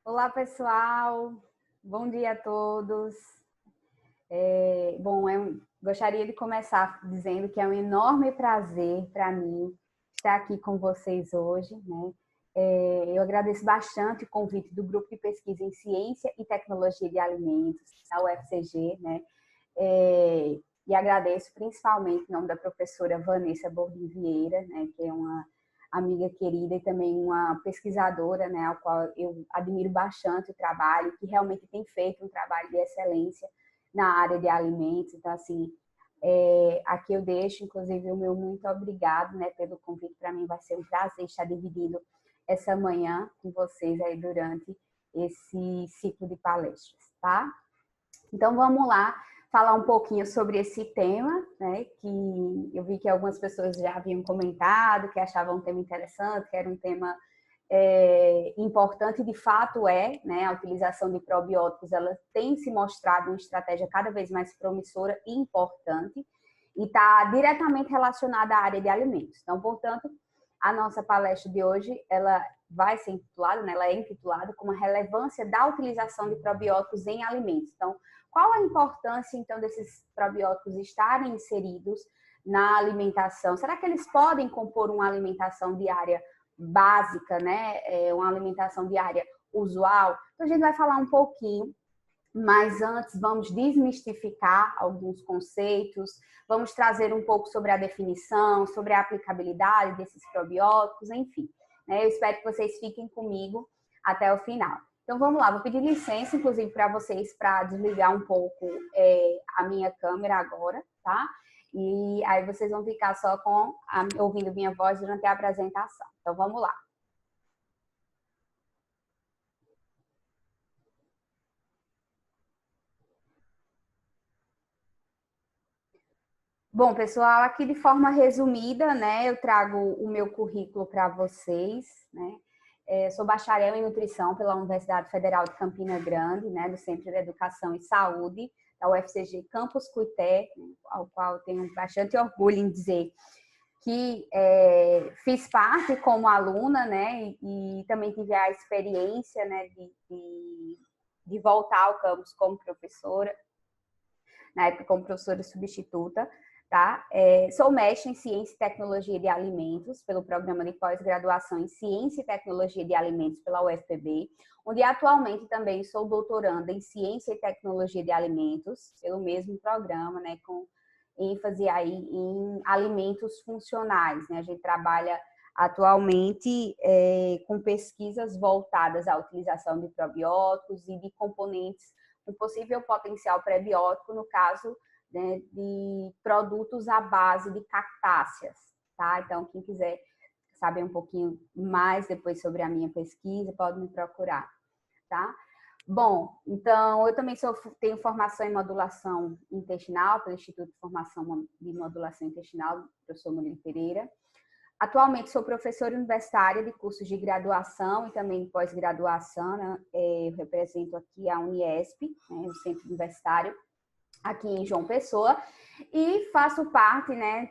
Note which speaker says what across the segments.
Speaker 1: Olá, pessoal. Bom dia a todos. Gostaria de começar dizendo que é um enorme prazer para mim estar aqui com vocês hoje, né? Eu agradeço bastante o convite do Grupo de Pesquisa em Ciência e Tecnologia de Alimentos, da UFCG, né? E agradeço principalmente em nome da professora Vanessa Bordim Vieira, né? Que é uma amiga querida e também uma pesquisadora, né, ao qual eu admiro bastante o trabalho, que realmente tem feito um trabalho de excelência na área de alimentos. Então, assim, aqui eu deixo, inclusive, o meu muito obrigado, né, pelo convite. Para mim vai ser um prazer estar dividindo essa manhã com vocês aí durante esse ciclo de palestras, tá? Então, vamos lá falar um pouquinho sobre esse tema, né, que eu vi que algumas pessoas já haviam comentado, que achavam um tema interessante, que era um tema importante, de fato né, a utilização de probióticos, ela tem se mostrado uma estratégia cada vez mais promissora e importante, e está diretamente relacionada à área de alimentos. Então, portanto, a nossa palestra de hoje, ela vai ser intitulada, né, ela é intitulada como a relevância da utilização de probióticos em alimentos. Então, qual a importância, então, desses probióticos estarem inseridos na alimentação? Será que eles podem compor uma alimentação diária básica, né? Uma alimentação diária usual? Então, a gente vai falar um pouquinho, mas antes vamos desmistificar alguns conceitos, vamos trazer um pouco sobre a definição, sobre a aplicabilidade desses probióticos, enfim. Eu espero que vocês fiquem comigo até o final. Então, vamos lá, vou pedir licença, inclusive, para vocês, para desligar um pouco a minha câmera agora, tá? E aí vocês vão ficar só ouvindo minha voz durante a apresentação. Então, vamos lá. Bom, pessoal, aqui de forma resumida, né, eu trago o meu currículo para vocês, né? Sou bacharel em nutrição pela Universidade Federal de Campina Grande, né, do Centro de Educação e Saúde, da UFCG Campus Cuité, ao qual tenho bastante orgulho em dizer que fiz parte como aluna, né, e também tive a experiência, né, de voltar ao campus como professora, na época como professora substituta. Tá? Sou mestre em Ciência e Tecnologia de Alimentos pelo Programa de Pós-Graduação em Ciência e Tecnologia de Alimentos pela UFPB, onde atualmente também sou doutoranda em Ciência e Tecnologia de Alimentos pelo mesmo programa, né, com ênfase aí em alimentos funcionais. Né? A gente trabalha atualmente com pesquisas voltadas à utilização de probióticos e de componentes com possível potencial prebiótico, no caso, né, de produtos à base de cactáceas, tá? Então, quem quiser saber um pouquinho mais depois sobre a minha pesquisa, pode me procurar, tá? Bom, então, eu também tenho formação em modulação intestinal pelo Instituto de Formação de Modulação Intestinal, do professor Murilo Pereira. Atualmente sou professora universitária de cursos de graduação e também pós-graduação, né? Eu represento aqui a Uniesp, né, o Centro Universitário, aqui em João Pessoa, e faço parte, né,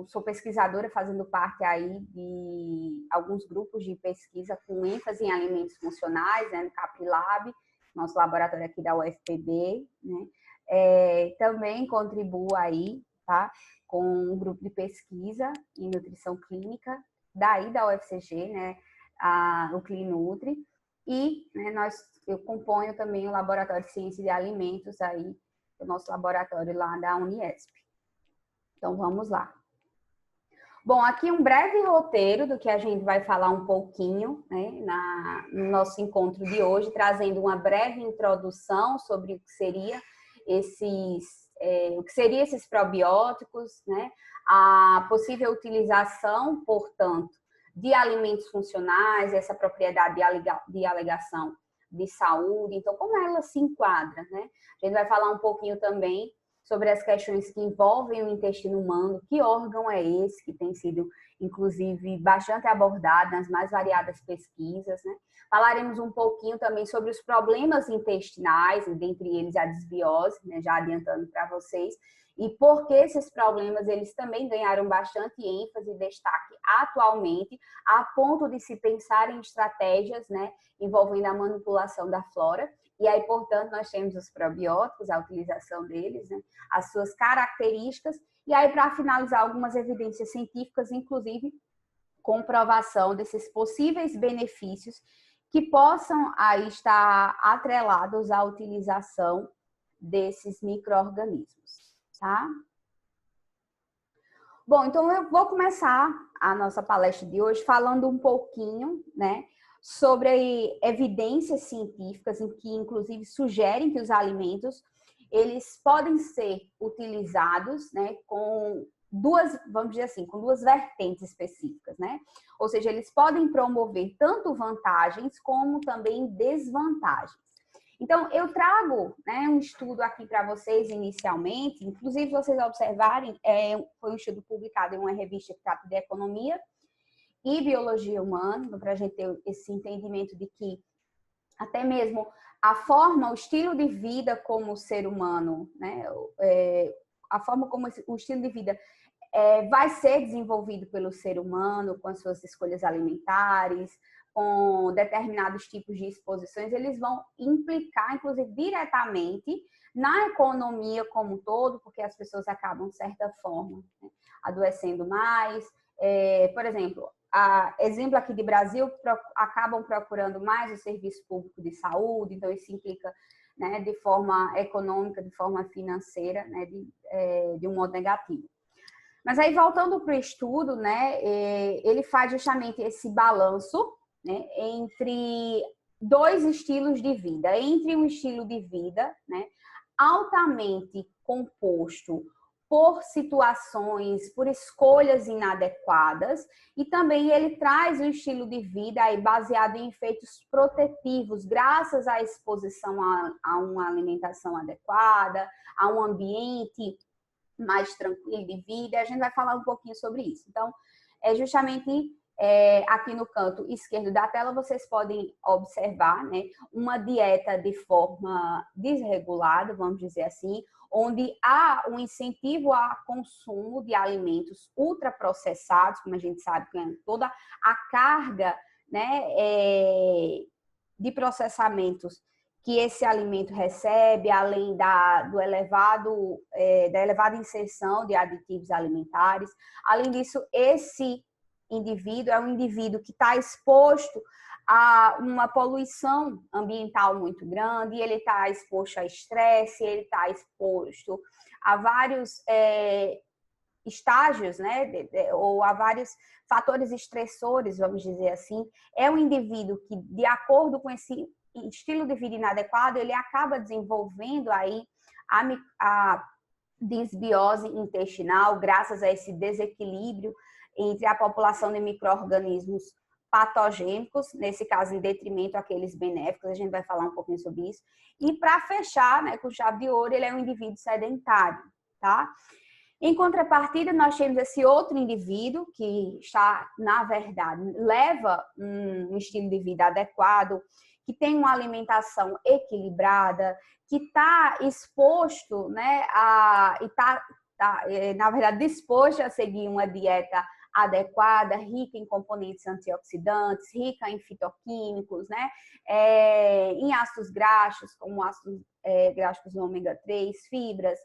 Speaker 1: sou pesquisadora, fazendo parte aí de alguns grupos de pesquisa com ênfase em alimentos funcionais, né, no Caprilab, nosso laboratório aqui da UFPB, né, também contribuo aí, tá, com um grupo de pesquisa em nutrição clínica, daí da UFCG, né, o Clinutri, e né, eu componho também o Laboratório de Ciência de Alimentos aí, o nosso laboratório lá da Uniesp. Então, vamos lá. Bom, aqui um breve roteiro do que a gente vai falar um pouquinho, né, no nosso encontro de hoje, trazendo uma breve introdução sobre o que seria esses probióticos, né, a possível utilização, portanto, de alimentos funcionais, essa propriedade de alegação de saúde. Então, como ela se enquadra, né? A gente vai falar um pouquinho também sobre as questões que envolvem o intestino humano, que órgão é esse que tem sido inclusive bastante abordado nas mais variadas pesquisas, né? Falaremos um pouquinho também sobre os problemas intestinais, dentre eles a desbiose, né? Já adiantando para vocês, e por que esses problemas eles também ganharam bastante ênfase e destaque atualmente, a ponto de se pensar em estratégias, né, envolvendo a manipulação da flora. E aí, portanto, nós temos os probióticos, a utilização deles, né, as suas características, e aí, para finalizar, algumas evidências científicas, inclusive comprovação desses possíveis benefícios que possam aí estar atrelados à utilização desses micro-organismos, tá? Bom, então eu vou começar a nossa palestra de hoje falando um pouquinho, né, sobre evidências científicas em que, inclusive, sugerem que os alimentos eles podem ser utilizados, né, com duas, vamos dizer assim, com duas vertentes específicas, né? Ou seja, eles podem promover tanto vantagens como também desvantagens. Então, eu trago, né, um estudo aqui para vocês inicialmente, inclusive, se vocês observarem, foi um estudo publicado em uma revista que trata de economia e biologia humana, para a gente ter esse entendimento de que até mesmo a forma, o estilo de vida como ser humano, né, a forma como o estilo de vida vai ser desenvolvido pelo ser humano com as suas escolhas alimentares, com determinados tipos de exposições, eles vão implicar, inclusive, diretamente na economia como um todo, porque as pessoas acabam, de certa forma, né, adoecendo mais. Por exemplo, exemplo aqui de Brasil, acabam procurando mais o serviço público de saúde, então isso implica, né, de forma econômica, de forma financeira, né, de um modo negativo. Mas aí, voltando para o estudo, né, ele faz justamente esse balanço, né, entre dois estilos de vida. Entre um estilo de vida, né, altamente composto por situações, por escolhas inadequadas, e também ele traz um estilo de vida aí baseado em efeitos protetivos, graças à exposição a uma alimentação adequada, a um ambiente mais tranquilo de vida. A gente vai falar um pouquinho sobre isso. Então, justamente aqui no canto esquerdo da tela, vocês podem observar, né, uma dieta de forma desregulada, vamos dizer assim, onde há um incentivo ao consumo de alimentos ultraprocessados, como a gente sabe, que toda a carga, né, de processamentos que esse alimento recebe, além da elevada inserção de aditivos alimentares. Além disso, esse indivíduo é um indivíduo que está exposto a uma poluição ambiental muito grande, ele está exposto a estresse, ele está exposto a vários estágios, né, ou a vários fatores estressores, vamos dizer assim. É um indivíduo que, de acordo com esse estilo de vida inadequado, ele acaba desenvolvendo aí a desbiose intestinal, graças a esse desequilíbrio entre a população de micro-organismos patogênicos, nesse caso em detrimento àqueles benéficos. A gente vai falar um pouquinho sobre isso. E para fechar, né, com chave de ouro, ele é um indivíduo sedentário, tá? Em contrapartida, nós temos esse outro indivíduo que está, na verdade, leva um estilo de vida adequado, que tem uma alimentação equilibrada, que está exposto, né, na verdade, disposto a seguir uma dieta adequada, rica em componentes antioxidantes, rica em fitoquímicos, né, em ácidos graxos, como ácidos graxos no ômega 3, fibras.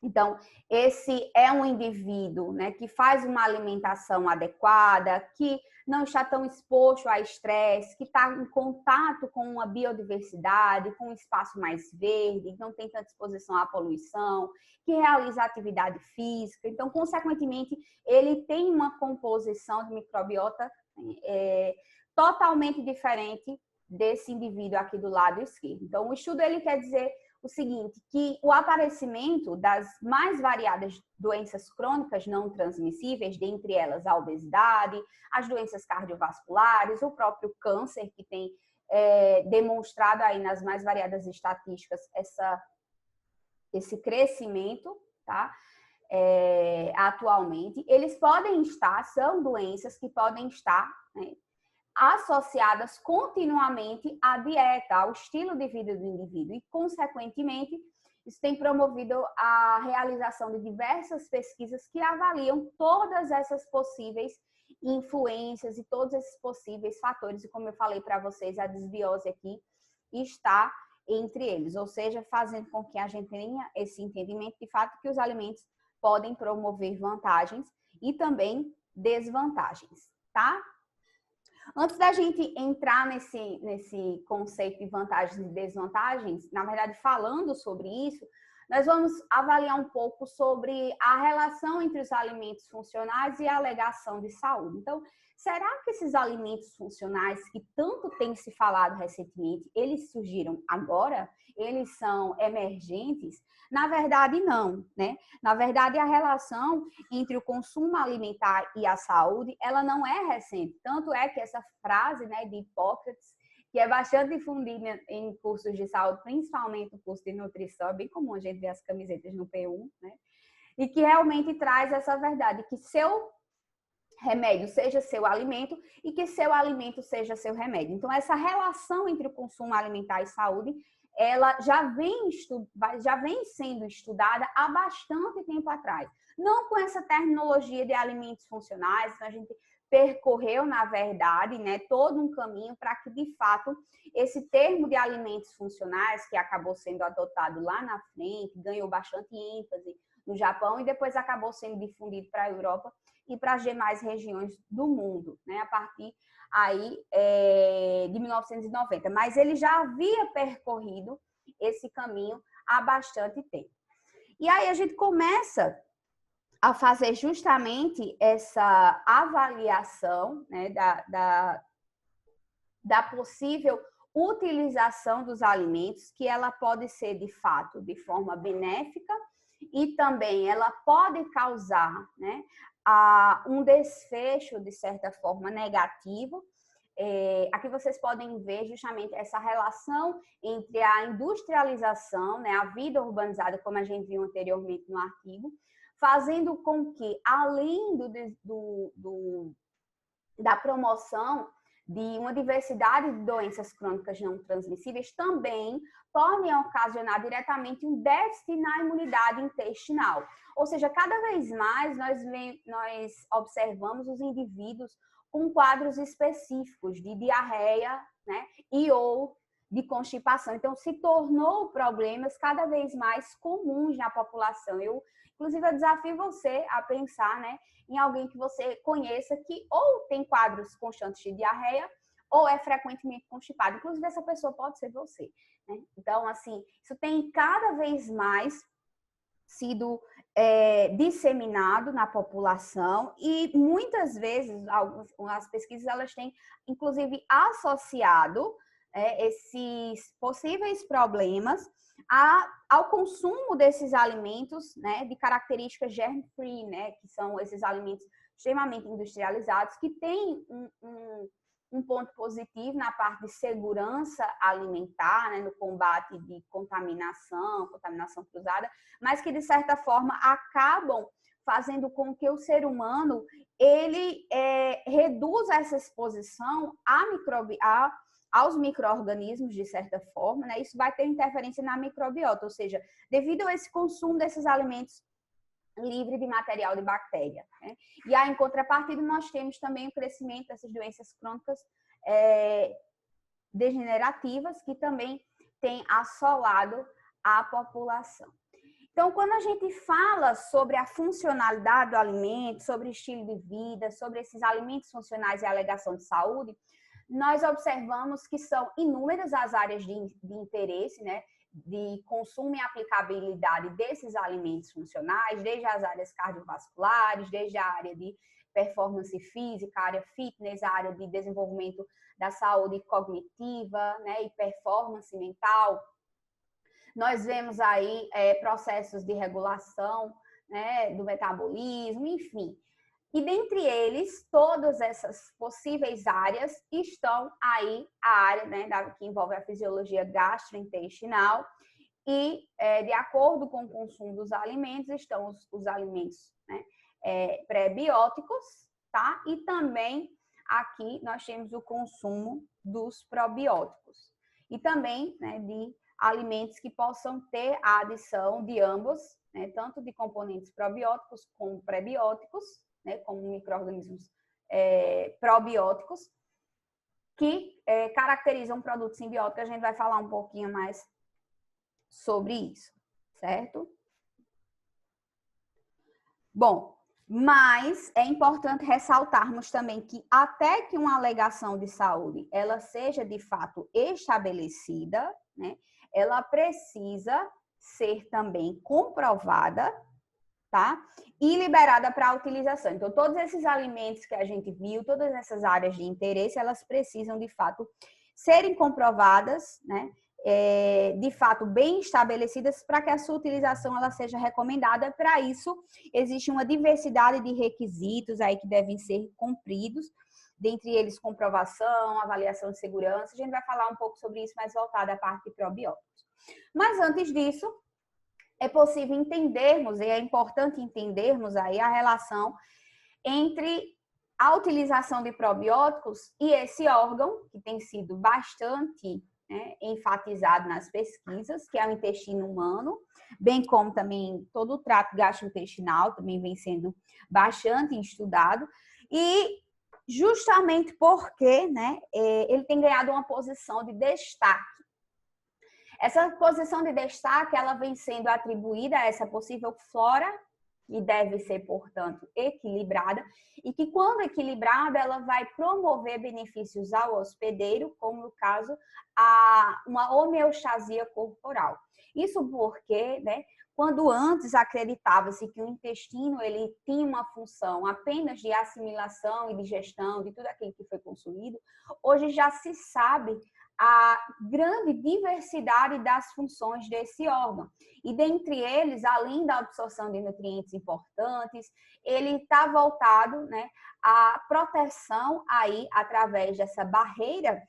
Speaker 1: Então, esse é um indivíduo, né, que faz uma alimentação adequada, que não está tão exposto a estresse, que está em contato com a biodiversidade, com um espaço mais verde, não tem tanta exposição à poluição, que realiza atividade física. Então, consequentemente, ele tem uma composição de microbiota totalmente diferente desse indivíduo aqui do lado esquerdo. Então, o estudo ele quer dizer o seguinte, que o aparecimento das mais variadas doenças crônicas não transmissíveis, dentre elas a obesidade, as doenças cardiovasculares, o próprio câncer, que tem demonstrado aí nas mais variadas estatísticas esse crescimento, tá? atualmente, eles podem estar, são doenças que podem estar, né, associadas continuamente à dieta, ao estilo de vida do indivíduo e, consequentemente, isso tem promovido a realização de diversas pesquisas que avaliam todas essas possíveis influências e todos esses possíveis fatores, e como eu falei para vocês, a desbiose aqui está entre eles, ou seja, fazendo com que a gente tenha esse entendimento de fato que os alimentos podem promover vantagens e também desvantagens, tá? Antes da gente entrar nesse conceito de vantagens e desvantagens, na verdade, falando sobre isso, nós vamos avaliar um pouco sobre a relação entre os alimentos funcionais e a alegação de saúde. Então, será que esses alimentos funcionais que tanto tem se falado recentemente, eles surgiram agora? Eles são emergentes? Na verdade, não, né? Na verdade, a relação entre o consumo alimentar e a saúde, ela não é recente. Tanto é que essa frase, né, de Hipócrates, que é bastante difundida em cursos de saúde, principalmente no curso de nutrição, é bem comum a gente ver as camisetas no P1, né? E que realmente traz essa verdade, que seu remédio seja seu alimento e que seu alimento seja seu remédio. Então, essa relação entre o consumo alimentar e saúde, ela já vem sendo estudada há bastante tempo atrás. Não com essa terminologia de alimentos funcionais, então a gente percorreu, na verdade, né, todo um caminho para que, de fato, esse termo de alimentos funcionais, que acabou sendo adotado lá na frente, ganhou bastante ênfase no Japão e depois acabou sendo difundido para a Europa e para as demais regiões do mundo, né, a partir aí de 1990. Mas ele já havia percorrido esse caminho há bastante tempo. E aí a gente começa a fazer justamente essa avaliação, né, da possível utilização dos alimentos, que ela pode ser, de fato, de forma benéfica e também ela pode causar, né, um desfecho, de certa forma, negativo. Aqui vocês podem ver justamente essa relação entre a industrialização, né, a vida urbanizada, como a gente viu anteriormente no artigo, fazendo com que, além da promoção de uma diversidade de doenças crônicas não transmissíveis, também podem ocasionar diretamente um déficit na imunidade intestinal. Ou seja, cada vez mais nós observamos os indivíduos com quadros específicos de diarreia, né, e ou de constipação. Então, se tornou problemas cada vez mais comuns na população. Inclusive, eu desafio você a pensar, né, em alguém que você conheça que ou tem quadros constantes de diarreia ou é frequentemente constipado. Inclusive, essa pessoa pode ser você, né? Então, assim, isso tem cada vez mais sido disseminado na população e muitas vezes as pesquisas elas têm, inclusive, associado esses possíveis problemas ao consumo desses alimentos, né, de características germ-free, né, que são esses alimentos extremamente industrializados, que têm um ponto positivo na parte de segurança alimentar, né, no combate de contaminação cruzada, mas que, de certa forma, acabam fazendo com que o ser humano ele reduza essa exposição aos micro-organismos, de certa forma, né? Isso vai ter interferência na microbiota, ou seja, devido a esse consumo desses alimentos livre de material de bactéria, né? E aí, em contrapartida, nós temos também o crescimento dessas doenças crônicas degenerativas, que também tem assolado a população. Então, quando a gente fala sobre a funcionalidade do alimento, sobre o estilo de vida, sobre esses alimentos funcionais e a alegação de saúde, nós observamos que são inúmeras as áreas de interesse, né, de consumo e aplicabilidade desses alimentos funcionais, desde as áreas cardiovasculares, desde a área de performance física, a área fitness, a área de desenvolvimento da saúde cognitiva, né, e performance mental. Nós vemos aí processos de regulação, né, do metabolismo, enfim. E dentre eles, todas essas possíveis áreas estão aí a área, né, que envolve a fisiologia gastrointestinal e, de acordo com o consumo dos alimentos, estão os alimentos, né, pré-bióticos, tá? E também aqui nós temos o consumo dos probióticos. E também, né, de alimentos que possam ter a adição de ambos, né, tanto de componentes probióticos como pré-bióticos, né, como micro-organismos probióticos, que caracterizam produtos simbióticos. A gente vai falar um pouquinho mais sobre isso, certo? Bom, mas é importante ressaltarmos também que até que uma alegação de saúde ela seja de fato estabelecida, né, ela precisa ser também comprovada, tá? E liberada para a utilização. Então, todos esses alimentos que a gente viu, todas essas áreas de interesse, elas precisam de fato serem comprovadas, né? De fato bem estabelecidas para que a sua utilização ela seja recomendada. Para isso, existe uma diversidade de requisitos aí que devem ser cumpridos, dentre eles comprovação, avaliação de segurança. A gente vai falar um pouco sobre isso mais voltado à parte de probióticos. Mas antes disso, é possível entendermos, e é importante entendermos aí a relação entre a utilização de probióticos e esse órgão, que tem sido bastante enfatizado nas pesquisas, que é o intestino humano, bem como também todo o trato gastrointestinal também vem sendo bastante estudado, e justamente porque, né, ele tem ganhado uma posição de destaque. Essa posição de destaque, ela vem sendo atribuída a essa possível flora, que deve ser, portanto, equilibrada, e que, quando equilibrada, ela vai promover benefícios ao hospedeiro, como no caso, uma homeostasia corporal. Isso porque, né, quando antes acreditava-se que o intestino ele tinha uma função apenas de assimilação e digestão de tudo aquilo que foi consumido, hoje já se sabe a grande diversidade das funções desse órgão. E dentre eles, além da absorção de nutrientes importantes, ele está voltado, né, à proteção aí através dessa barreira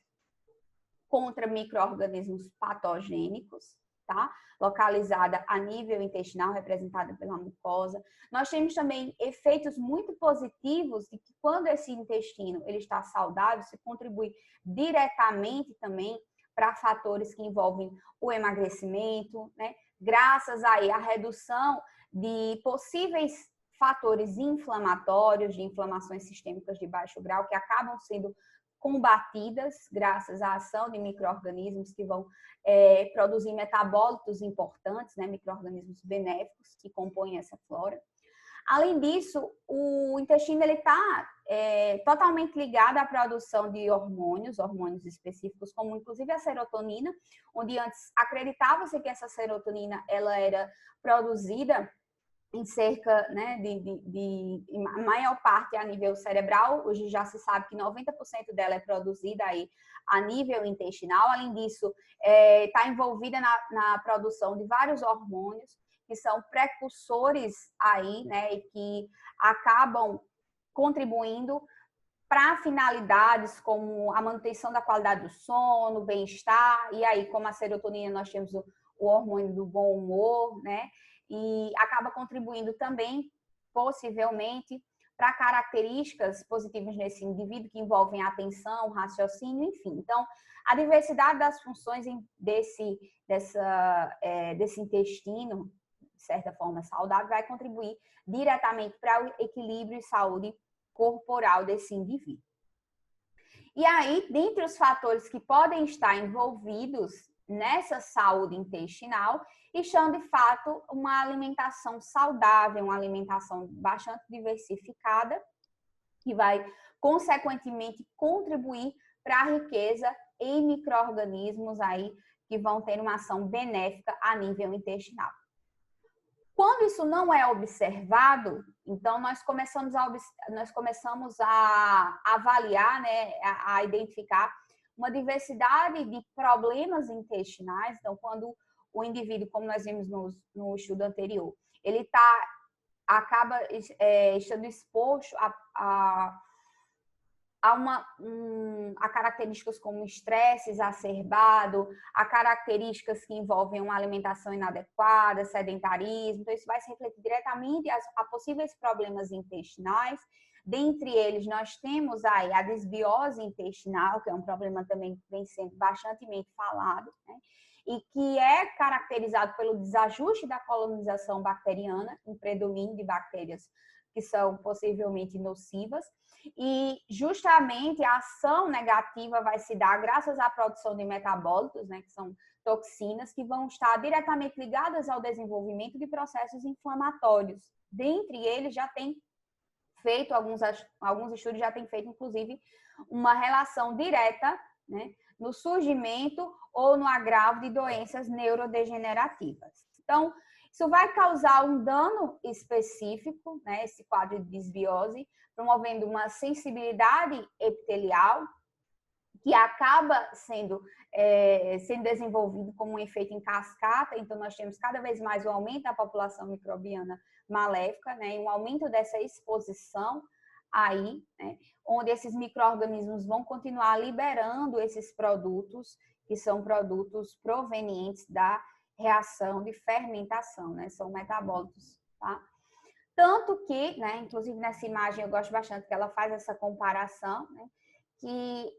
Speaker 1: contra micro-organismos patogênicos, tá? Localizada a nível intestinal, representada pela mucosa. Nós temos também efeitos muito positivos de que, quando esse intestino ele está saudável, se contribui diretamente também para fatores que envolvem o emagrecimento, né? Graças aí à redução de possíveis fatores inflamatórios, de inflamações sistêmicas de baixo grau, que acabam sendo combatidas graças à ação de micro-organismos que vão produzir metabólitos importantes, né, micro-organismos benéficos que compõem essa flora. Além disso, o intestino está totalmente ligado à produção de hormônios específicos, como inclusive a serotonina, onde antes acreditava-se que essa serotonina ela era produzida em cerca, né, a maior parte a nível cerebral. Hoje já se sabe que 90% dela é produzida aí a nível intestinal. Além disso, está envolvida na produção de vários hormônios que são precursores aí, né, e que acabam contribuindo para finalidades como a manutenção da qualidade do sono, bem-estar. E aí, como a serotonina, nós temos o hormônio do bom humor, né? E acaba contribuindo também, possivelmente, para características positivas nesse indivíduo que envolvem atenção, raciocínio, enfim. Então, a diversidade das funções desse intestino, de certa forma saudável, vai contribuir diretamente para o equilíbrio e saúde corporal desse indivíduo. E aí, dentre os fatores que podem estar envolvidos nessa saúde intestinal, estão, de fato, uma alimentação saudável, uma alimentação bastante diversificada, que vai, consequentemente, contribuir para a riqueza em micro-organismos aí que vão ter uma ação benéfica a nível intestinal. Quando isso não é observado, então nós começamos a avaliar, né, a identificar uma diversidade de problemas intestinais. Então, quando o indivíduo, como nós vimos no estudo anterior, ele acaba estando exposto há características como estresse exacerbado, há características que envolvem uma alimentação inadequada, sedentarismo. Então, isso vai se refletir diretamente a possíveis problemas intestinais. Dentre eles, nós temos aí a desbiose intestinal, que é um problema também que vem sendo bastante falado, né? E que é caracterizado pelo desajuste da colonização bacteriana, um predomínio de bactérias que são possivelmente nocivas, e justamente a ação negativa vai se dar graças à produção de metabólitos, né, que são toxinas, que vão estar diretamente ligadas ao desenvolvimento de processos inflamatórios. Dentre eles, já tem feito, alguns estudos já têm feito, inclusive, uma relação direta, né, no surgimento ou no agravo de doenças neurodegenerativas. Então, isso vai causar um dano específico, né, esse quadro de desbiose, promovendo uma sensibilidade epitelial, que acaba sendo desenvolvido como um efeito em cascata. Então, nós temos cada vez mais o aumento da população microbiana maléfica, né, e um aumento dessa exposição aí, né, onde esses micro-organismos vão continuar liberando esses produtos, que são produtos provenientes da reação de fermentação, né, são metabólitos, tá? Tanto que, né, inclusive nessa imagem eu gosto bastante que ela faz essa comparação, né, que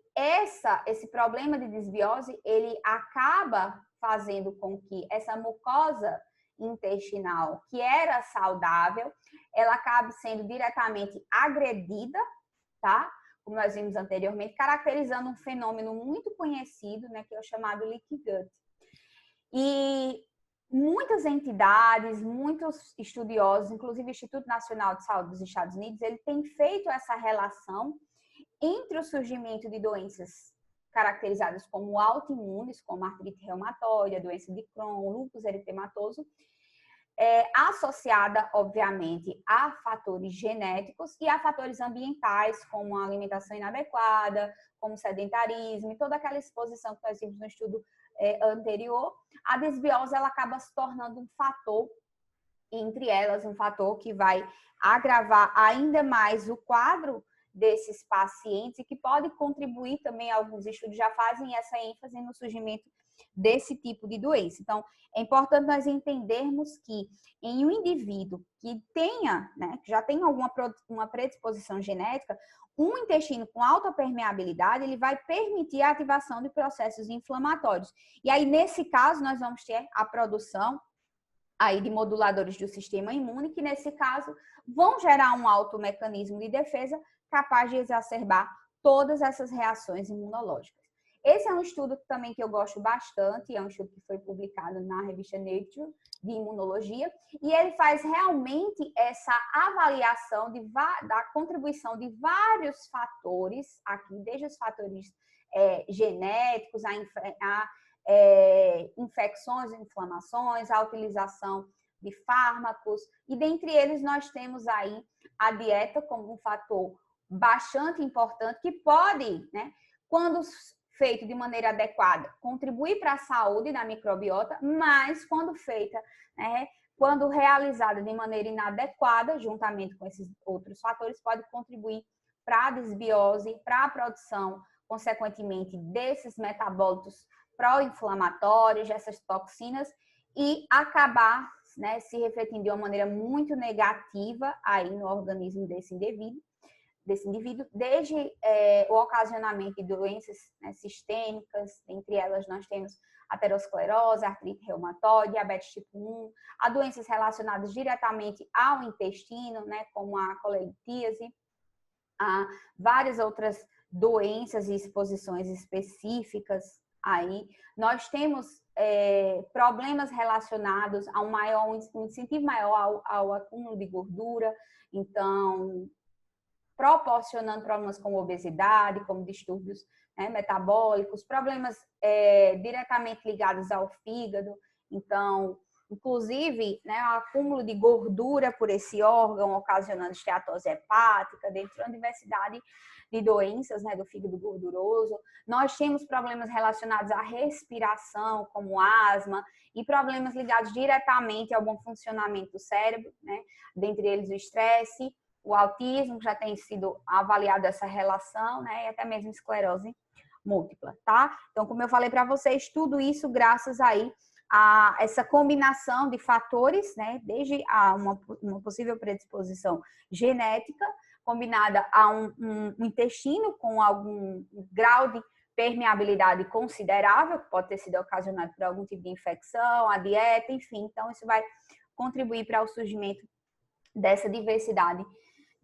Speaker 1: esse problema de desbiose, ele acaba fazendo com que essa mucosa intestinal, que era saudável, ela acabe sendo diretamente agredida, tá? Como nós vimos anteriormente, caracterizando um fenômeno muito conhecido, né, que é o chamado leaky gut. E muitas entidades, muitos estudiosos, inclusive o Instituto Nacional de Saúde dos Estados Unidos, ele tem feito essa relação entre o surgimento de doenças caracterizadas como autoimunes, como artrite reumatoide, doença de Crohn, lúpus eritematoso, associada, obviamente, a fatores genéticos e a fatores ambientais, como a alimentação inadequada, como sedentarismo e toda aquela exposição que nós vimos no estudo anterior. A desbiose, ela acaba se tornando um fator, entre elas, um fator que vai agravar ainda mais o quadro desses pacientes e que pode contribuir também, alguns estudos já fazem essa ênfase no surgimento desse tipo de doença. Então, é importante nós entendermos que em um indivíduo que tenha, né, que já tem uma predisposição genética, um intestino com alta permeabilidade, ele vai permitir a ativação de processos inflamatórios. E aí, nesse caso, nós vamos ter a produção aí de moduladores do sistema imune, que nesse caso vão gerar um alto mecanismo de defesa capaz de exacerbar todas essas reações imunológicas. Esse é um estudo também que eu gosto bastante, é um estudo que foi publicado na revista Nature de Imunologia, e ele faz realmente essa avaliação da contribuição de vários fatores, aqui, desde os fatores genéticos, a infecções, inflamações, a utilização de fármacos, e dentre eles nós temos aí a dieta como um fator bastante importante que pode, né, quando feito de maneira adequada, contribuir para a saúde da microbiota, mas quando feita, né, quando realizada de maneira inadequada, juntamente com esses outros fatores, pode contribuir para a desbiose, para a produção, consequentemente, desses metabólitos pró-inflamatórios, dessas toxinas, e acabar, né, se refletindo de uma maneira muito negativa aí no organismo desse indivíduo, desde o ocasionamento de doenças, né, sistêmicas, entre elas nós temos aterosclerose, artrite reumatoide, diabetes tipo 1, há doenças relacionadas diretamente ao intestino, né, como a colelitíase, há várias outras doenças e exposições específicas aí. Nós temos problemas relacionados a um incentivo maior ao acúmulo de gordura, então proporcionando problemas como obesidade, como distúrbios, né, metabólicos, problemas diretamente ligados ao fígado. Então, inclusive, né, o acúmulo de gordura por esse órgão, ocasionando esteatose hepática, dentro de uma diversidade de doenças, né, do fígado gorduroso. Nós temos problemas relacionados à respiração, como asma, e problemas ligados diretamente ao bom funcionamento do cérebro, né, dentre eles o estresse, o autismo, já tem sido avaliado essa relação, né? E até mesmo esclerose múltipla, tá? Então, como eu falei para vocês, tudo isso graças aí a essa combinação de fatores, né? Desde uma possível predisposição genética, combinada a um intestino com algum grau de permeabilidade considerável, que pode ter sido ocasionado por algum tipo de infecção, a dieta, enfim. Então, isso vai contribuir para o surgimento dessa diversidade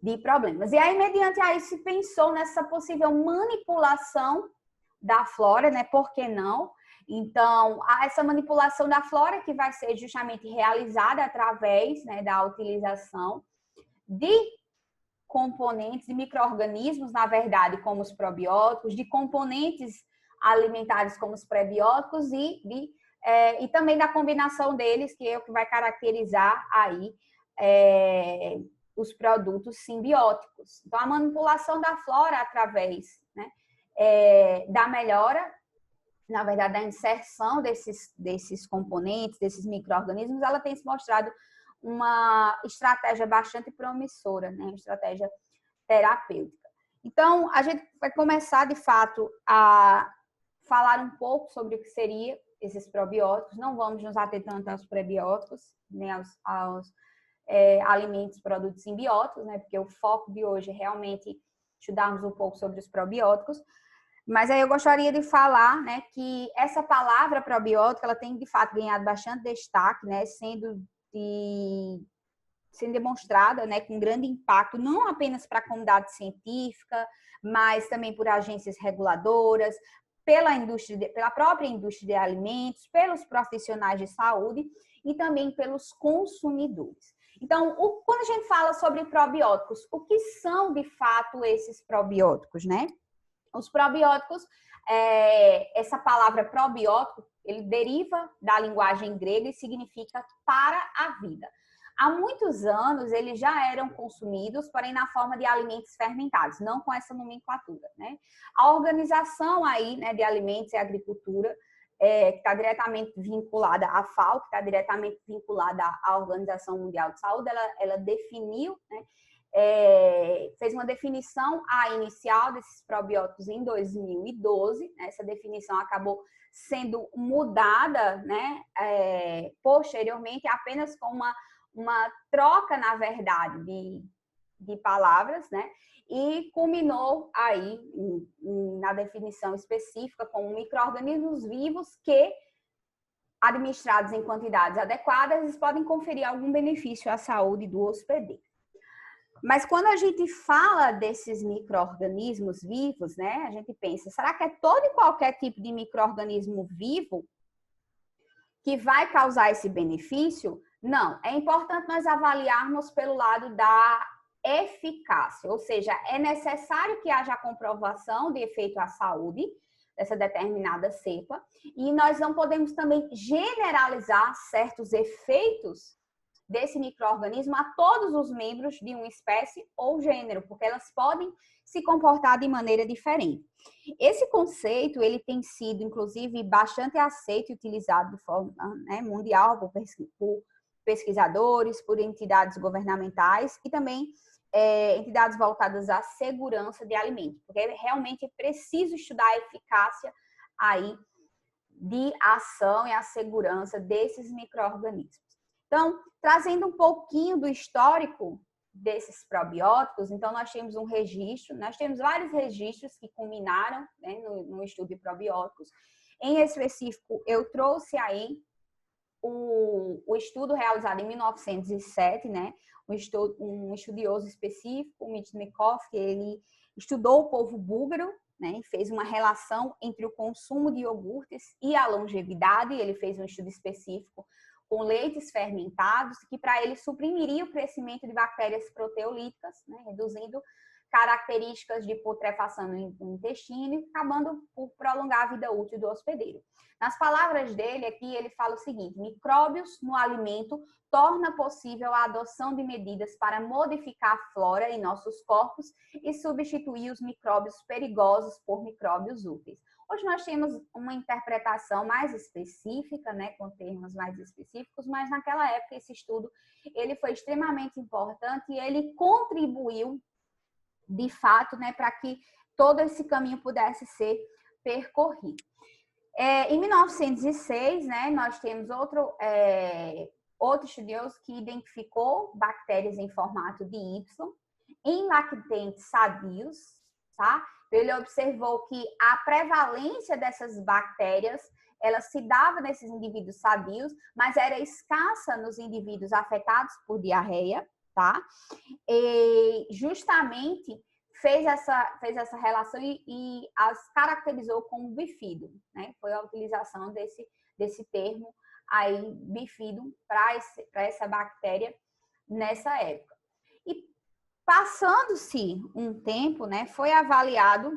Speaker 1: de problemas. E aí, mediante aí, se pensou nessa possível manipulação da flora, né? Por que não? Então, essa manipulação da flora que vai ser justamente realizada através, né, da utilização de componentes de micro-organismos, na verdade, como os probióticos, de componentes alimentares como os prebióticos e também da combinação deles, que é o que vai caracterizar aí os produtos simbióticos. Então, a manipulação da flora através, né, da melhora, na verdade, da inserção desses componentes, desses micro-organismos, ela tem se mostrado uma estratégia bastante promissora, né? Uma estratégia terapêutica. Então, a gente vai começar, de fato, a falar um pouco sobre o que seria esses probióticos. Não vamos nos ater tanto aos prebióticos, nem aos alimentos, produtos simbióticos, né? Porque o foco de hoje é realmente estudarmos um pouco sobre os probióticos. Mas aí eu gostaria de falar, né, que essa palavra probiótica, ela tem, de fato, ganhado bastante destaque, né, sendo demonstrada, né, com grande impacto, não apenas para a comunidade científica, mas também por agências reguladoras, pela própria indústria de alimentos, pelos profissionais de saúde e também pelos consumidores. Então, quando a gente fala sobre probióticos, o que são, de fato, esses probióticos, né? Os probióticos, essa palavra probiótico, ele deriva da linguagem grega e significa para a vida. Há muitos anos, eles já eram consumidos, porém na forma de alimentos fermentados, não com essa nomenclatura, né? A organização aí, né, de alimentos e agricultura, que está diretamente vinculada à FAO, que está diretamente vinculada à Organização Mundial de Saúde, ela definiu, né, fez uma definição inicial desses probióticos em 2012. Essa definição acabou sendo mudada, né, posteriormente, apenas com uma troca, na verdade, de palavras, né, e culminou aí na definição específica como micro-organismos vivos que, administrados em quantidades adequadas, eles podem conferir algum benefício à saúde do hospedeiro. Mas quando a gente fala desses micro-organismos vivos, né, a gente pensa, será que é todo e qualquer tipo de micro-organismo vivo que vai causar esse benefício? Não, é importante nós avaliarmos pelo lado da eficácia, ou seja, é necessário que haja a comprovação de efeito à saúde dessa determinada cepa, e nós não podemos também generalizar certos efeitos desse micro-organismo a todos os membros de uma espécie ou gênero, porque elas podem se comportar de maneira diferente. Esse conceito, ele tem sido, inclusive, bastante aceito e utilizado de forma, né, mundial por pesquisadores, por entidades governamentais e também entidades voltadas à segurança de alimentos, porque realmente é preciso estudar a eficácia aí de ação e a segurança desses micro-organismos. Então, trazendo um pouquinho do histórico desses probióticos, então nós temos um registro, nós temos vários registros que culminaram, né, no estudo de probióticos. Em específico, eu trouxe aí o estudo realizado em 1907, né, um estudioso específico, o Mitchnikov, que ele estudou o povo búlgaro, né, e fez uma relação entre o consumo de iogurtes e a longevidade. Ele fez um estudo específico com leites fermentados, que para ele suprimiria o crescimento de bactérias proteolíticas, né, reduzindo características de putrefação no intestino e acabando por prolongar a vida útil do hospedeiro. Nas palavras dele aqui, ele fala o seguinte: micróbios no alimento torna possível a adoção de medidas para modificar a flora em nossos corpos e substituir os micróbios perigosos por micróbios úteis. Hoje nós temos uma interpretação mais específica, né, com termos mais específicos, mas naquela época esse estudo ele foi extremamente importante e ele contribuiu, de fato, né, para que todo esse caminho pudesse ser percorrido. Em 1906, né, nós temos outro estudioso que identificou bactérias em formato de Y em lactentes sadios, tá? Ele observou que a prevalência dessas bactérias, ela se dava nesses indivíduos sadios, mas era escassa nos indivíduos afetados por diarreia, tá? E justamente fez essa relação e as caracterizou como bifído, né? Foi a utilização desse termo aí, bifído, para essa bactéria nessa época. E passando-se um tempo, né, foi avaliado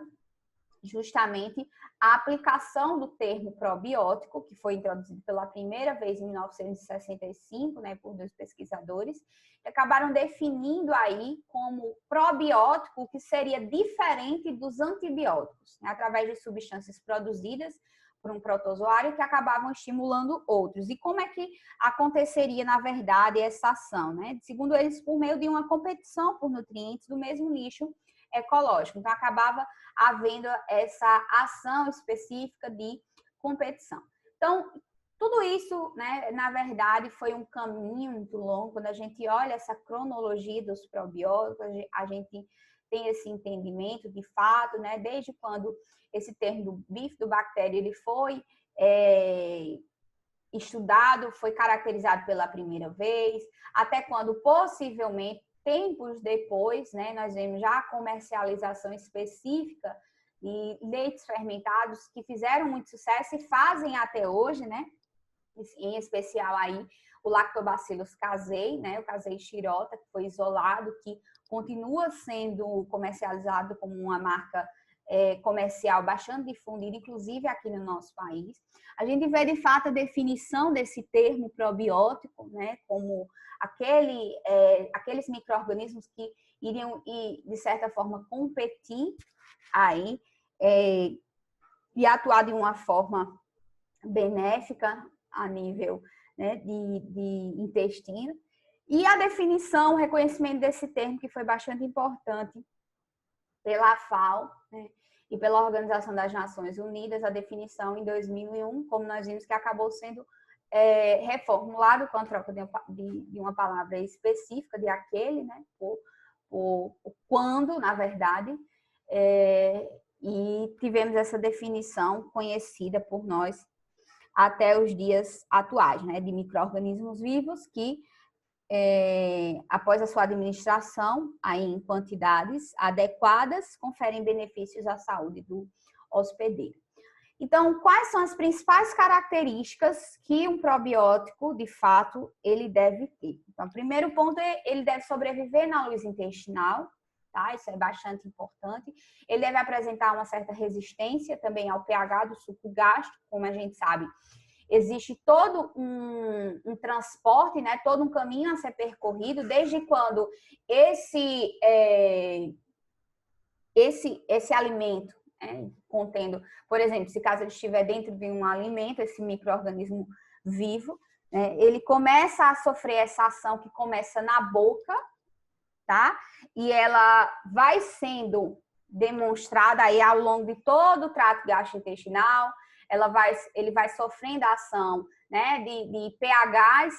Speaker 1: justamente a aplicação do termo probiótico, que foi introduzido pela primeira vez em 1965, né, por 2 pesquisadores, que acabaram definindo aí como probiótico, que seria diferente dos antibióticos, né, através de substâncias produzidas por um protozoário que acabavam estimulando outros. E como é que aconteceria, na verdade, essa ação, né? Segundo eles, por meio de uma competição por nutrientes do mesmo nicho ecológico. Então, acabava havendo essa ação específica de competição. Então, tudo isso, né, na verdade, foi um caminho muito longo. Quando a gente olha essa cronologia dos probióticos, a gente tem esse entendimento de fato, né, desde quando esse termo do bifidobactéria ele foi estudado, foi caracterizado pela primeira vez, até quando possivelmente, tempos depois, né, nós vemos já a comercialização específica de leites fermentados que fizeram muito sucesso e fazem até hoje, né, em especial aí o Lactobacillus casei, né, o casei shirota, que foi isolado, que continua sendo comercializado como uma marca comercial bastante difundida, inclusive aqui no nosso país. A gente vê, de fato, a definição desse termo probiótico, né, como aqueles micro-organismos que iriam, de certa forma, competir aí e atuar de uma forma benéfica a nível, né, de intestino. E a definição, o reconhecimento desse termo, que foi bastante importante pela FAO, né, e pela Organização das Nações Unidas, a definição em 2001, como nós vimos que acabou sendo reformulado com a troca de uma palavra específica, de aquele, né, por quando, na verdade, e tivemos essa definição conhecida por nós até os dias atuais, né, de micro-organismos vivos que, após a sua administração aí em quantidades adequadas, conferem benefícios à saúde do hospedeiro. Então, quais são as principais características que um probiótico, de fato, ele deve ter? Então, o primeiro ponto é ele deve sobreviver na luz intestinal, tá? Isso é bastante importante. Ele deve apresentar uma certa resistência também ao pH do suco gástrico, como a gente sabe. Existe todo um transporte, né? Todo um caminho a ser percorrido, desde quando esse alimento, contendo, por exemplo, se caso ele estiver dentro de um alimento, esse micro-organismo vivo, né, ele começa a sofrer essa ação que começa na boca, tá? E ela vai sendo demonstrada aí ao longo de todo o trato gastrointestinal. Ele vai sofrendo a ação, né, de pHs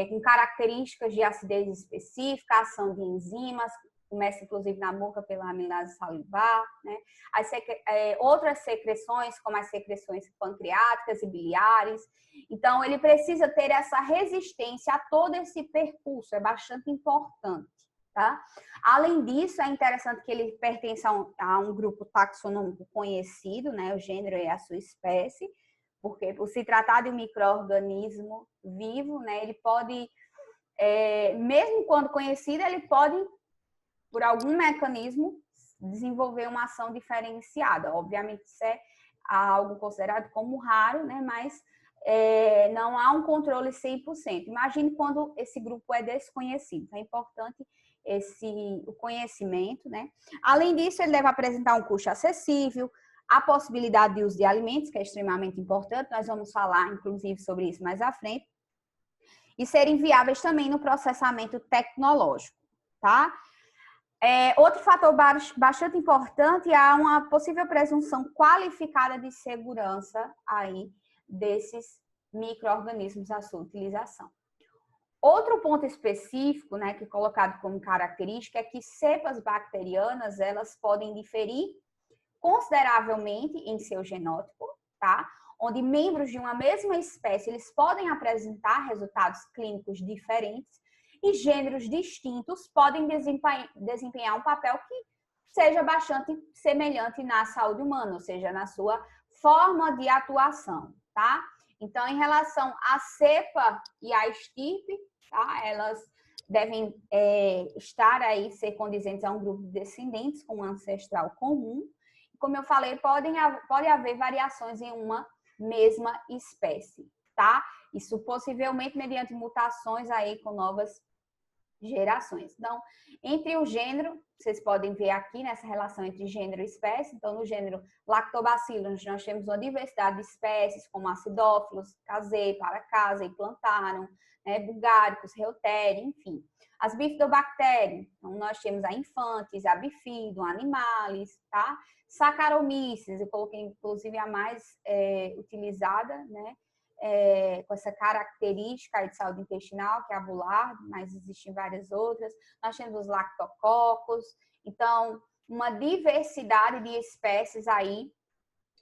Speaker 1: com características de acidez específica, ação de enzimas, começa inclusive na boca pela amilase salivar, né? Outras secreções, como as secreções pancreáticas e biliares. Então, ele precisa ter essa resistência a todo esse percurso, é bastante importante. Tá? Além disso, é interessante que ele pertence a um grupo taxonômico conhecido, né? O gênero e a sua espécie, porque por se tratar de um micro-organismo vivo, né? Ele pode, mesmo quando conhecido, ele pode, por algum mecanismo, desenvolver uma ação diferenciada. Obviamente, isso é algo considerado como raro, né? Mas não há um controle 100%. Imagine quando esse grupo é desconhecido. Então, é importante o conhecimento, né? Além disso, ele deve apresentar um custo acessível, a possibilidade de uso de alimentos, que é extremamente importante, nós vamos falar, inclusive, sobre isso mais à frente, e serem viáveis também no processamento tecnológico, tá? Outro fator bastante importante é uma possível presunção qualificada de segurança aí desses micro-organismos à sua utilização. Outro ponto específico, né, que é colocado como característica, é que cepas bacterianas, elas podem diferir consideravelmente em seu genótipo, tá? Onde membros de uma mesma espécie, eles podem apresentar resultados clínicos diferentes e gêneros distintos podem desempenhar um papel que seja bastante semelhante na saúde humana, ou seja, na sua forma de atuação, tá? Então, em relação à cepa e à estirpe, tá? Elas devem estar aí, ser condizentes a um grupo de descendentes com um ancestral comum. Como eu falei, pode haver variações em uma mesma espécie, tá? Isso possivelmente mediante mutações aí com novas gerações. Então, entre o gênero, vocês podem ver aqui nessa relação entre gênero e espécie. Então, no gênero Lactobacillus, nós temos uma diversidade de espécies, como acidófilos, casei, paracasei, plantarum, né, bulgaricus, reutéria, enfim. As bifidobactérias, então nós temos a infantis, a bifidum, animalis, tá? Saccharomyces, eu coloquei inclusive a mais utilizada, né? Com essa característica de saúde intestinal, que é a avular, mas existem várias outras. Nós temos os lactococos. Então, uma diversidade de espécies aí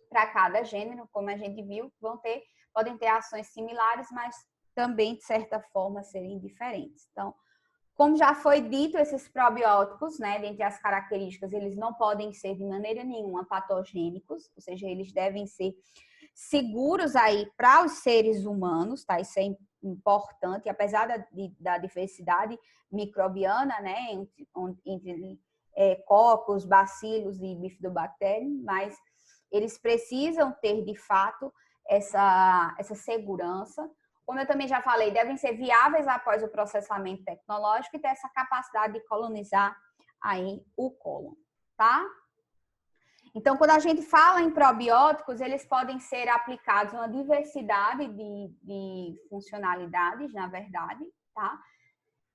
Speaker 1: para cada gênero, como a gente viu, podem ter ações similares, mas também, de certa forma, serem diferentes. Então, como já foi dito, esses probióticos, né, dentre as características, eles não podem ser de maneira nenhuma patogênicos, ou seja, eles devem ser seguros aí para os seres humanos, tá? Isso é importante, apesar da diversidade microbiana, né, entre cocos, bacilos e bifidobactérias, mas eles precisam ter, de fato, essa segurança. Como eu também já falei, devem ser viáveis após o processamento tecnológico e ter essa capacidade de colonizar aí o cólon, tá? Então, quando a gente fala em probióticos, eles podem ser aplicados em uma diversidade de funcionalidades, na verdade, tá?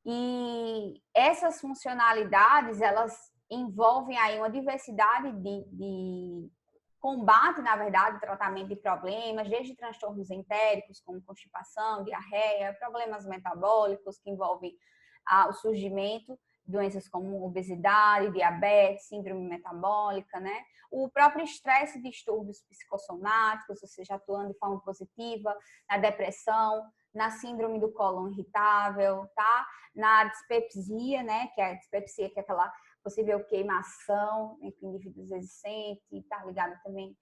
Speaker 1: E essas funcionalidades, elas envolvem aí uma diversidade de combate, na verdade, tratamento de problemas, desde transtornos entéricos, como constipação, diarreia, problemas metabólicos que envolvem o surgimento de doenças como obesidade, diabetes, síndrome metabólica, né? O próprio estresse e distúrbios psicossomáticos, ou seja, atuando de forma positiva na depressão, na síndrome do cólon irritável, tá? Na dispepsia, né? Que é a dispepsia, que é aquela possível queimação entre indivíduos existentes, está ligado também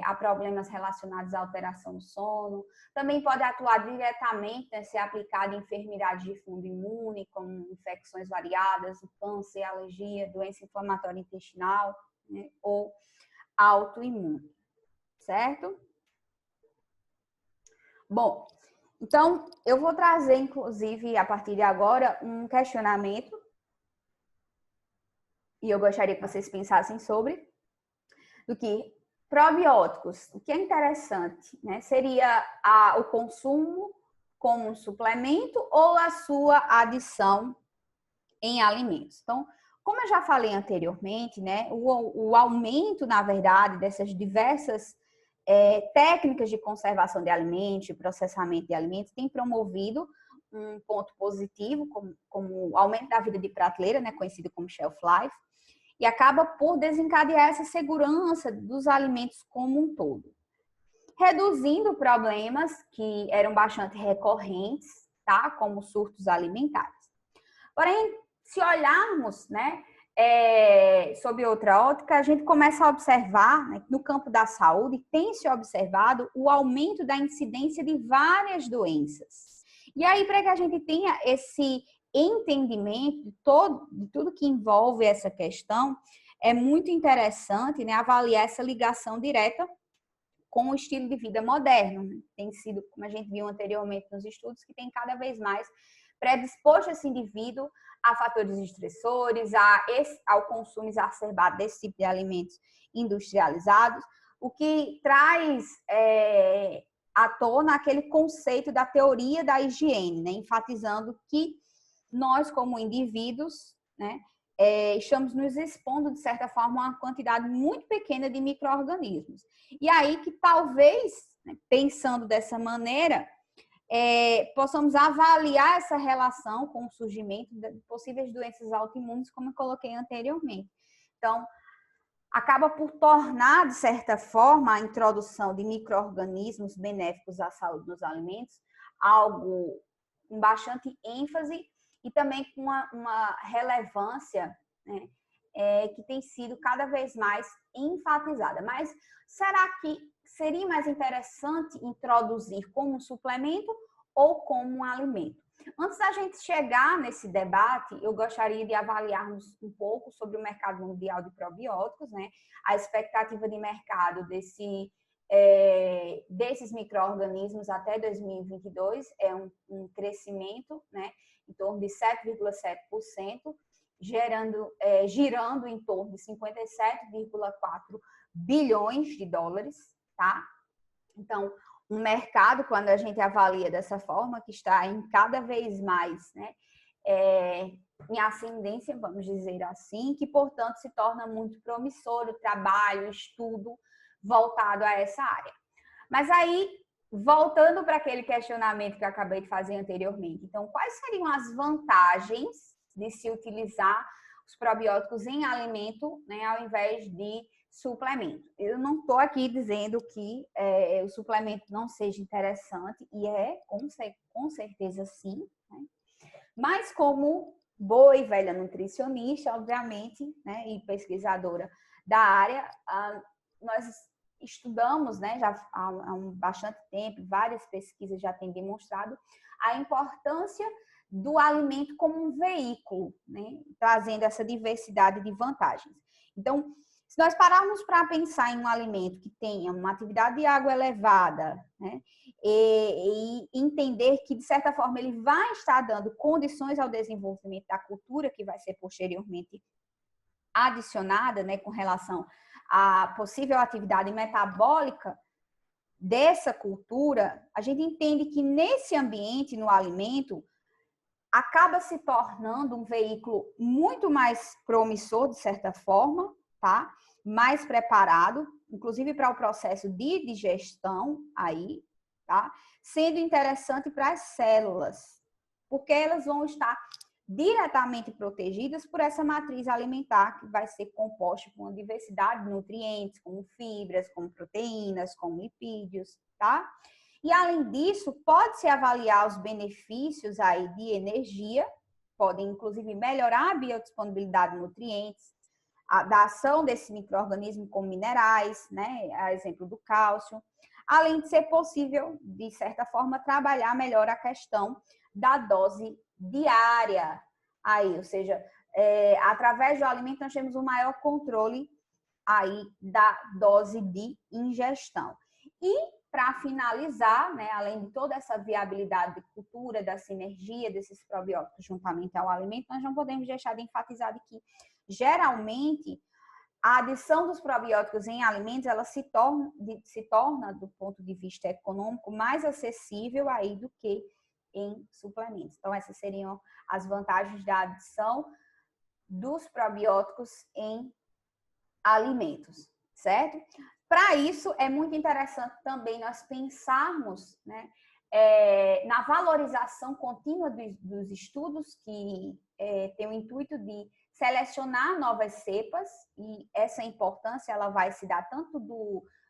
Speaker 1: a problemas relacionados à alteração do sono. Também pode atuar diretamente, né, ser aplicado em enfermidades de fundo imune, como infecções variadas, câncer, alergia, doença inflamatória intestinal, né, ou autoimune, certo? Bom, então eu vou trazer, inclusive, a partir de agora, um questionamento e eu gostaria que vocês pensassem sobre, do que probióticos, o que é interessante, né? Seria o consumo como um suplemento ou a sua adição em alimentos. Então, como eu já falei anteriormente, né? O aumento, na verdade, dessas diversas técnicas de conservação de alimentos, de processamento de alimentos, tem promovido um ponto positivo, como o aumento da vida de prateleira, né? Conhecido como shelf life, e acaba por desencadear essa segurança dos alimentos como um todo, reduzindo problemas que eram bastante recorrentes, tá? Como surtos alimentares. Porém, se olharmos, né, sob outra ótica, a gente começa a observar, né, no campo da saúde, tem se observado o aumento da incidência de várias doenças. E aí, para que a gente tenha esse entendimento de tudo que envolve essa questão, é muito interessante, né, avaliar essa ligação direta com o estilo de vida moderno. Tem sido, como a gente viu anteriormente nos estudos, que tem cada vez mais predisposto esse indivíduo a fatores estressores, ao consumo exacerbado desse tipo de alimentos industrializados, o que traz à tona aquele conceito da teoria da higiene, né? Enfatizando que nós, como indivíduos, né, estamos nos expondo, de certa forma, a uma quantidade muito pequena de micro-organismos. E aí que talvez, né, pensando dessa maneira, possamos avaliar essa relação com o surgimento de possíveis doenças autoimunes, como eu coloquei anteriormente. Então, acaba por tornar, de certa forma, a introdução de micro-organismos benéficos à saúde dos alimentos algo com bastante ênfase e também com uma relevância, né, que tem sido cada vez mais enfatizada. Mas será que seria mais interessante introduzir como um suplemento ou como um alimento? Antes da gente chegar nesse debate, eu gostaria de avaliarmos um pouco sobre o mercado mundial de probióticos, né? A expectativa de mercado desses micro-organismos até 2022 é um crescimento, né, em torno de 7,7%, girando em torno de 57,4 bilhões de dólares, tá? Então, um mercado, quando a gente avalia dessa forma, que está em cada vez mais, né, em ascendência, vamos dizer assim, que, portanto, se torna muito promissor o trabalho, o estudo voltado a essa área. Mas aí, voltando para aquele questionamento que eu acabei de fazer anteriormente, então, quais seriam as vantagens de se utilizar os probióticos em alimento, né, ao invés de suplemento? Eu não estou aqui dizendo que o suplemento não seja interessante, e com certeza sim, né? Mas como boa e velha nutricionista, obviamente, né, e pesquisadora da área, nós estudamos, né, já há bastante tempo, várias pesquisas já têm demonstrado a importância do alimento como um veículo, né, trazendo essa diversidade de vantagens. Então, se nós pararmos para pensar em um alimento que tenha uma atividade de água elevada, né, e entender que, de certa forma, ele vai estar dando condições ao desenvolvimento da cultura que vai ser posteriormente adicionada, né, com relação à possível atividade metabólica dessa cultura, a gente entende que nesse ambiente, no alimento, acaba se tornando um veículo muito mais promissor, de certa forma, tá? Mais preparado, inclusive para o processo de digestão aí, tá? Sendo interessante para as células, porque elas vão estar diretamente protegidas por essa matriz alimentar que vai ser composta por uma diversidade de nutrientes, como fibras, como proteínas, como lipídios, tá? E além disso, pode-se avaliar os benefícios aí de energia, podem inclusive melhorar a biodisponibilidade de nutrientes, da ação desse micro-organismo com minerais, né? A exemplo do cálcio, além de ser possível, de certa forma, trabalhar melhor a questão da dose diária aí, ou seja, através do alimento nós temos um maior controle aí da dose de ingestão. E para finalizar, né, além de toda essa viabilidade de cultura, da sinergia desses probióticos juntamente ao alimento, nós não podemos deixar de enfatizar de que, geralmente, a adição dos probióticos em alimentos, ela se torna, do ponto de vista econômico, mais acessível aí do que em suplementos. Então, essas seriam as vantagens da adição dos probióticos em alimentos, certo? Para isso, é muito interessante também nós pensarmos, né, na valorização contínua dos estudos que tem o intuito de selecionar novas cepas, e essa importância ela vai se dar tanto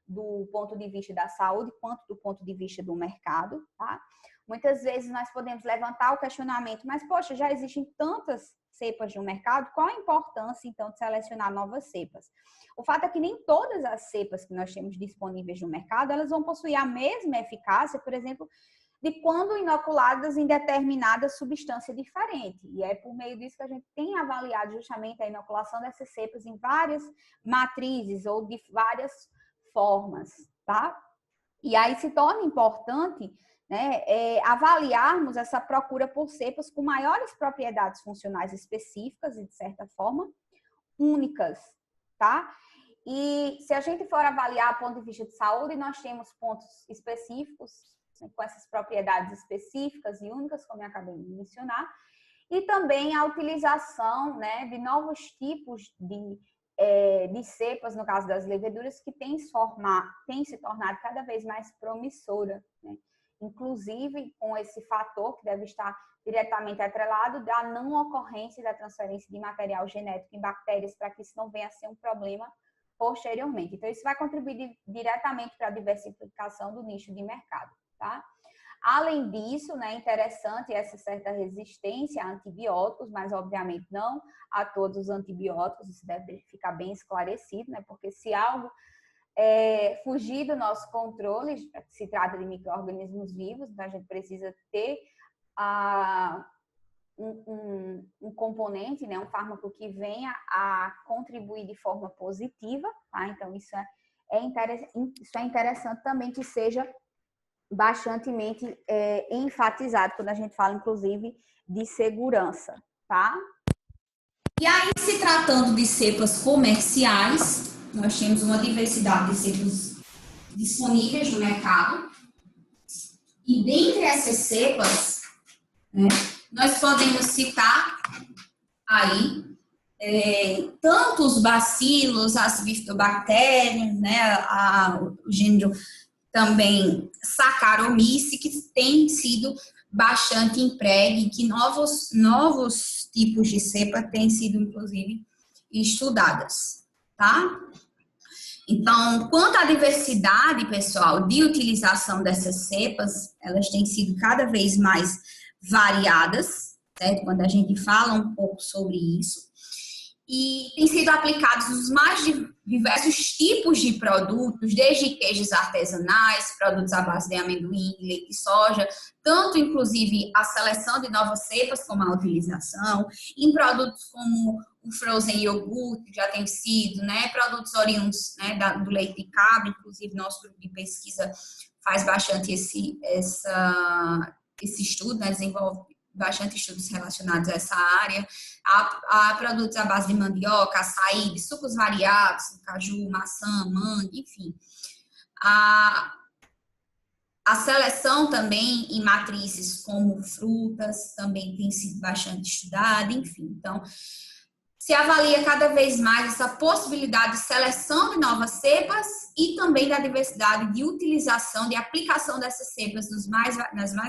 Speaker 1: do ponto de vista da saúde quanto do ponto de vista do mercado, tá? Muitas vezes nós podemos levantar o questionamento, mas poxa, já existem tantas cepas no mercado, qual a importância então de selecionar novas cepas? O fato é que nem todas as cepas que nós temos disponíveis no mercado, elas vão possuir a mesma eficácia, por exemplo, de quando inoculadas em determinada substância diferente. E é por meio disso que a gente tem avaliado justamente a inoculação dessas cepas em várias matrizes ou de várias formas, tá? E aí se torna importante, né, avaliarmos essa procura por cepas com maiores propriedades funcionais específicas e, de certa forma, únicas, tá? E se a gente for avaliar do ponto de vista de saúde, nós temos pontos específicos, né, com essas propriedades específicas e únicas, como eu acabei de mencionar, e também a utilização, né, de novos tipos de cepas, no caso das leveduras, que tem se tornado cada vez mais promissora, né? Inclusive com esse fator que deve estar diretamente atrelado da não ocorrência da transferência de material genético em bactérias, para que isso não venha a ser um problema posteriormente. Então, isso vai contribuir diretamente para a diversificação do nicho de mercado, tá? Além disso, né, interessante essa certa resistência a antibióticos, mas obviamente não a todos os antibióticos, isso deve ficar bem esclarecido, né, porque se algo fugir do nosso controle, se trata de micro-organismos vivos, então a gente precisa ter um componente, né, um fármaco que venha a contribuir de forma positiva, tá? Então isso é interessante também que seja bastantemente enfatizado quando a gente fala, inclusive, de segurança, tá?
Speaker 2: E aí, se tratando de cepas comerciais, nós temos uma diversidade de cepas disponíveis no mercado. E dentre essas cepas, né, nós podemos citar aí tanto os bacilos, as bifidobactérias, né, o gênero também Saccharomyces, que tem sido bastante empregue, que novos tipos de cepa têm sido, inclusive, estudadas, tá? Então, quanto à diversidade, pessoal, de utilização dessas cepas, elas têm sido cada vez mais variadas, certo? Quando a gente fala um pouco sobre isso. E têm sido aplicados os mais diversos tipos de produtos, desde queijos artesanais, produtos à base de amendoim, leite e soja, tanto inclusive a seleção de novas cepas como a utilização, em produtos como o frozen iogurte, que já tem sido, né, produtos oriundos, né, do leite de cabra, inclusive nosso grupo de pesquisa faz bastante esse estudo, né, desenvolve bastante estudos relacionados a essa área, a produtos à base de mandioca, açaí, de sucos variados, caju, maçã, manga, enfim. A seleção também em matrizes como frutas também tem sido bastante estudada, enfim. Então, se avalia cada vez mais essa possibilidade de seleção de novas cepas e também da diversidade de utilização, de aplicação dessas cepas nos mais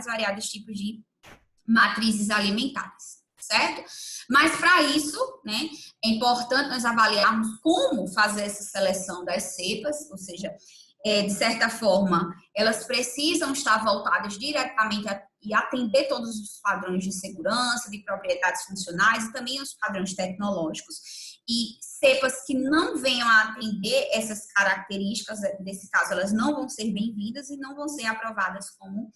Speaker 2: variados tipos de matrizes alimentares, certo? Mas para isso, né, é importante nós avaliarmos como fazer essa seleção das cepas, ou seja, de certa forma, elas precisam estar voltadas diretamente e atender todos os padrões de segurança, de propriedades funcionais e também os padrões tecnológicos. E cepas que não venham a atender essas características, nesse caso, elas não vão ser bem-vindas e não vão ser aprovadas como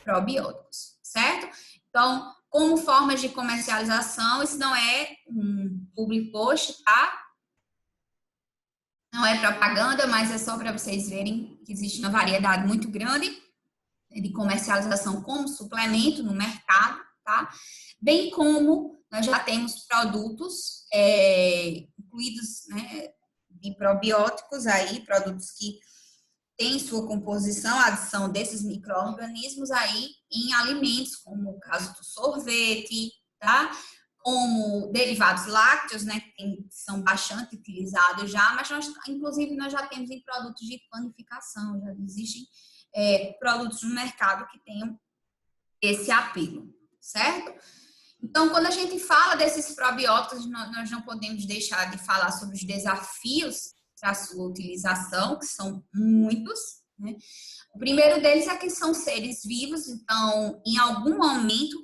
Speaker 2: probióticos, certo? Então, como formas de comercialização, isso não é um public post, tá? Não é propaganda, mas é só para vocês verem que existe uma variedade muito grande de comercialização como suplemento no mercado, tá? Bem como nós já temos produtos incluídos, né, de probióticos aí, produtos que tem sua composição, a adição desses micro-organismos aí em alimentos, como o caso do sorvete, tá? Como derivados lácteos, né, que são bastante utilizados já, mas inclusive nós já temos em produtos de panificação, já existem produtos no mercado que tenham esse apelo, certo? Então, quando a gente fala desses probióticos, nós não podemos deixar de falar sobre os desafios para a sua utilização, que são muitos, né? O primeiro deles é que são seres vivos, então, em algum momento,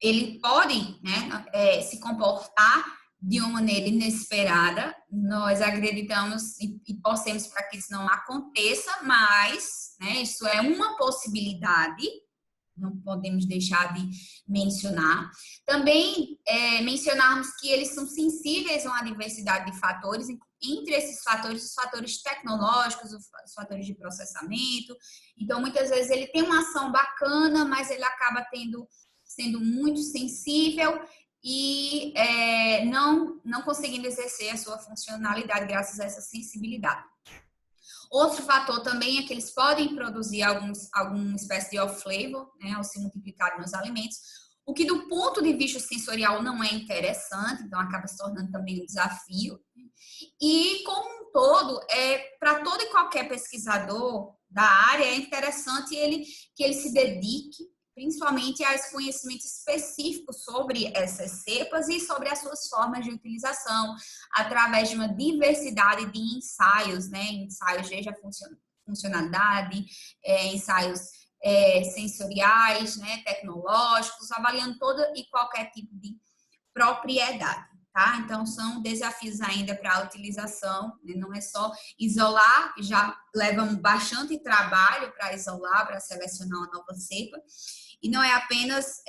Speaker 2: ele pode, né, se comportar de uma maneira inesperada. Nós acreditamos e torcemos para que isso não aconteça, mas, né, isso é uma possibilidade, não podemos deixar de mencionar. Também mencionarmos que eles são sensíveis a uma diversidade de fatores, entre esses fatores, os fatores tecnológicos, os fatores de processamento. Então, muitas vezes ele tem uma ação bacana, mas ele acaba sendo muito sensível e não conseguindo exercer a sua funcionalidade graças a essa sensibilidade. Outro fator também é que eles podem produzir alguma espécie de off-flavor, né, ao se multiplicarem nos alimentos, o que do ponto de vista sensorial não é interessante, então acaba se tornando também um desafio. E, como um todo, para todo e qualquer pesquisador da área, é interessante que ele se dedique principalmente a esse conhecimento específico sobre essas cepas e sobre as suas formas de utilização, através de uma diversidade de ensaios, né? Ensaios desde a funcionalidade, ensaios sensoriais, né? Tecnológicos, avaliando todo e qualquer tipo de propriedade. Tá? Então, são desafios ainda para a utilização, né? Não é só isolar, já leva bastante trabalho para isolar, para selecionar uma nova cepa, e não é apenas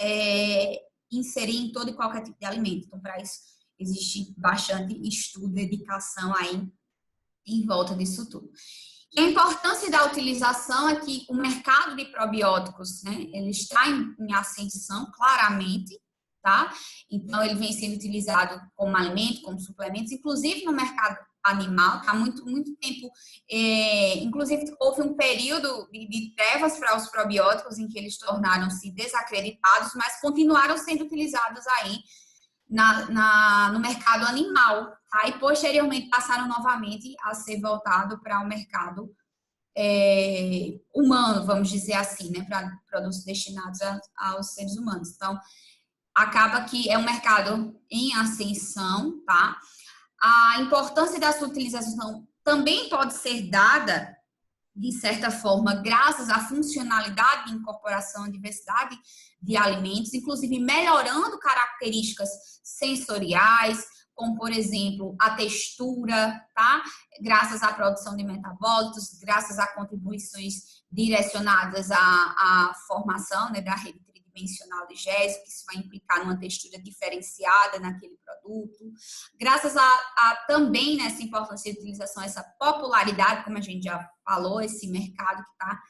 Speaker 2: inserir em todo e qualquer tipo de alimento. Então, para isso, existe bastante estudo, dedicação aí em volta disso tudo. E a importância da utilização é que o mercado de probióticos, né, ele está em ascensão, claramente, tá? Então, ele vem sendo utilizado como alimento, como suplementos, inclusive no mercado animal, há muito tempo. Inclusive, houve um período de trevas para os probióticos em que eles tornaram-se desacreditados, mas continuaram sendo utilizados aí no mercado animal, tá? E posteriormente passaram novamente a ser voltado para o mercado humano, vamos dizer assim, né? Para produtos destinados aos seres humanos. Então, acaba que é um mercado em ascensão, tá? A importância da sua utilização também pode ser dada, de certa forma, graças à funcionalidade de incorporação à diversidade de alimentos, inclusive melhorando características sensoriais, como, por exemplo, a textura, tá? Graças à produção de metabólitos, graças a contribuições direcionadas à formação, né, da rede tridimensional de Gésico, que isso vai implicar numa textura diferenciada naquele produto. Graças a também nessa importância de utilização, essa popularidade, como a gente já falou, esse mercado que está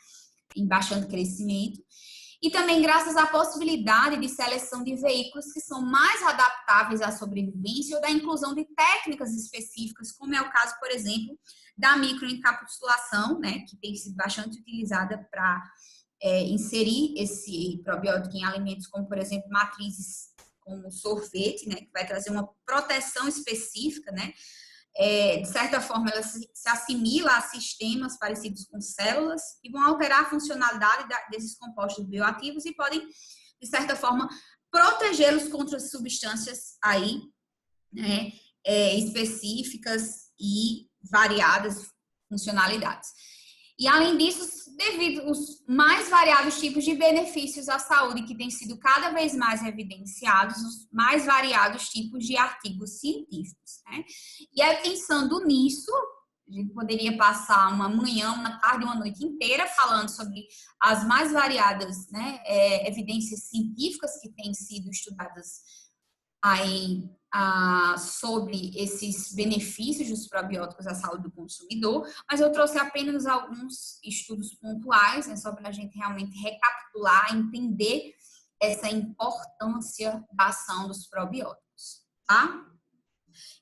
Speaker 2: em bastante crescimento. E também graças à possibilidade de seleção de veículos que são mais adaptáveis à sobrevivência ou da inclusão de técnicas específicas, como é o caso, por exemplo, da microencapsulação, né, que tem sido bastante utilizada para inserir esse probiótico em alimentos como, por exemplo, matrizes como sorvete, né, que vai trazer uma proteção específica, né. De certa forma, ela se assimila a sistemas parecidos com células e vão alterar a funcionalidade desses compostos bioativos e podem, de certa forma, protegê-los contra substâncias aí, né, específicas e variadas funcionalidades. E, além disso, devido aos mais variados tipos de benefícios à saúde que têm sido cada vez mais evidenciados, os mais variados tipos de artigos científicos, né? E pensando nisso, a gente poderia passar uma manhã, uma tarde, uma noite inteira falando sobre as mais variadas, né, evidências científicas que têm sido estudadas aí sobre esses benefícios dos probióticos à saúde do consumidor, mas eu trouxe apenas alguns estudos pontuais, né, só para a gente realmente recapitular, entender essa importância da ação dos probióticos, tá?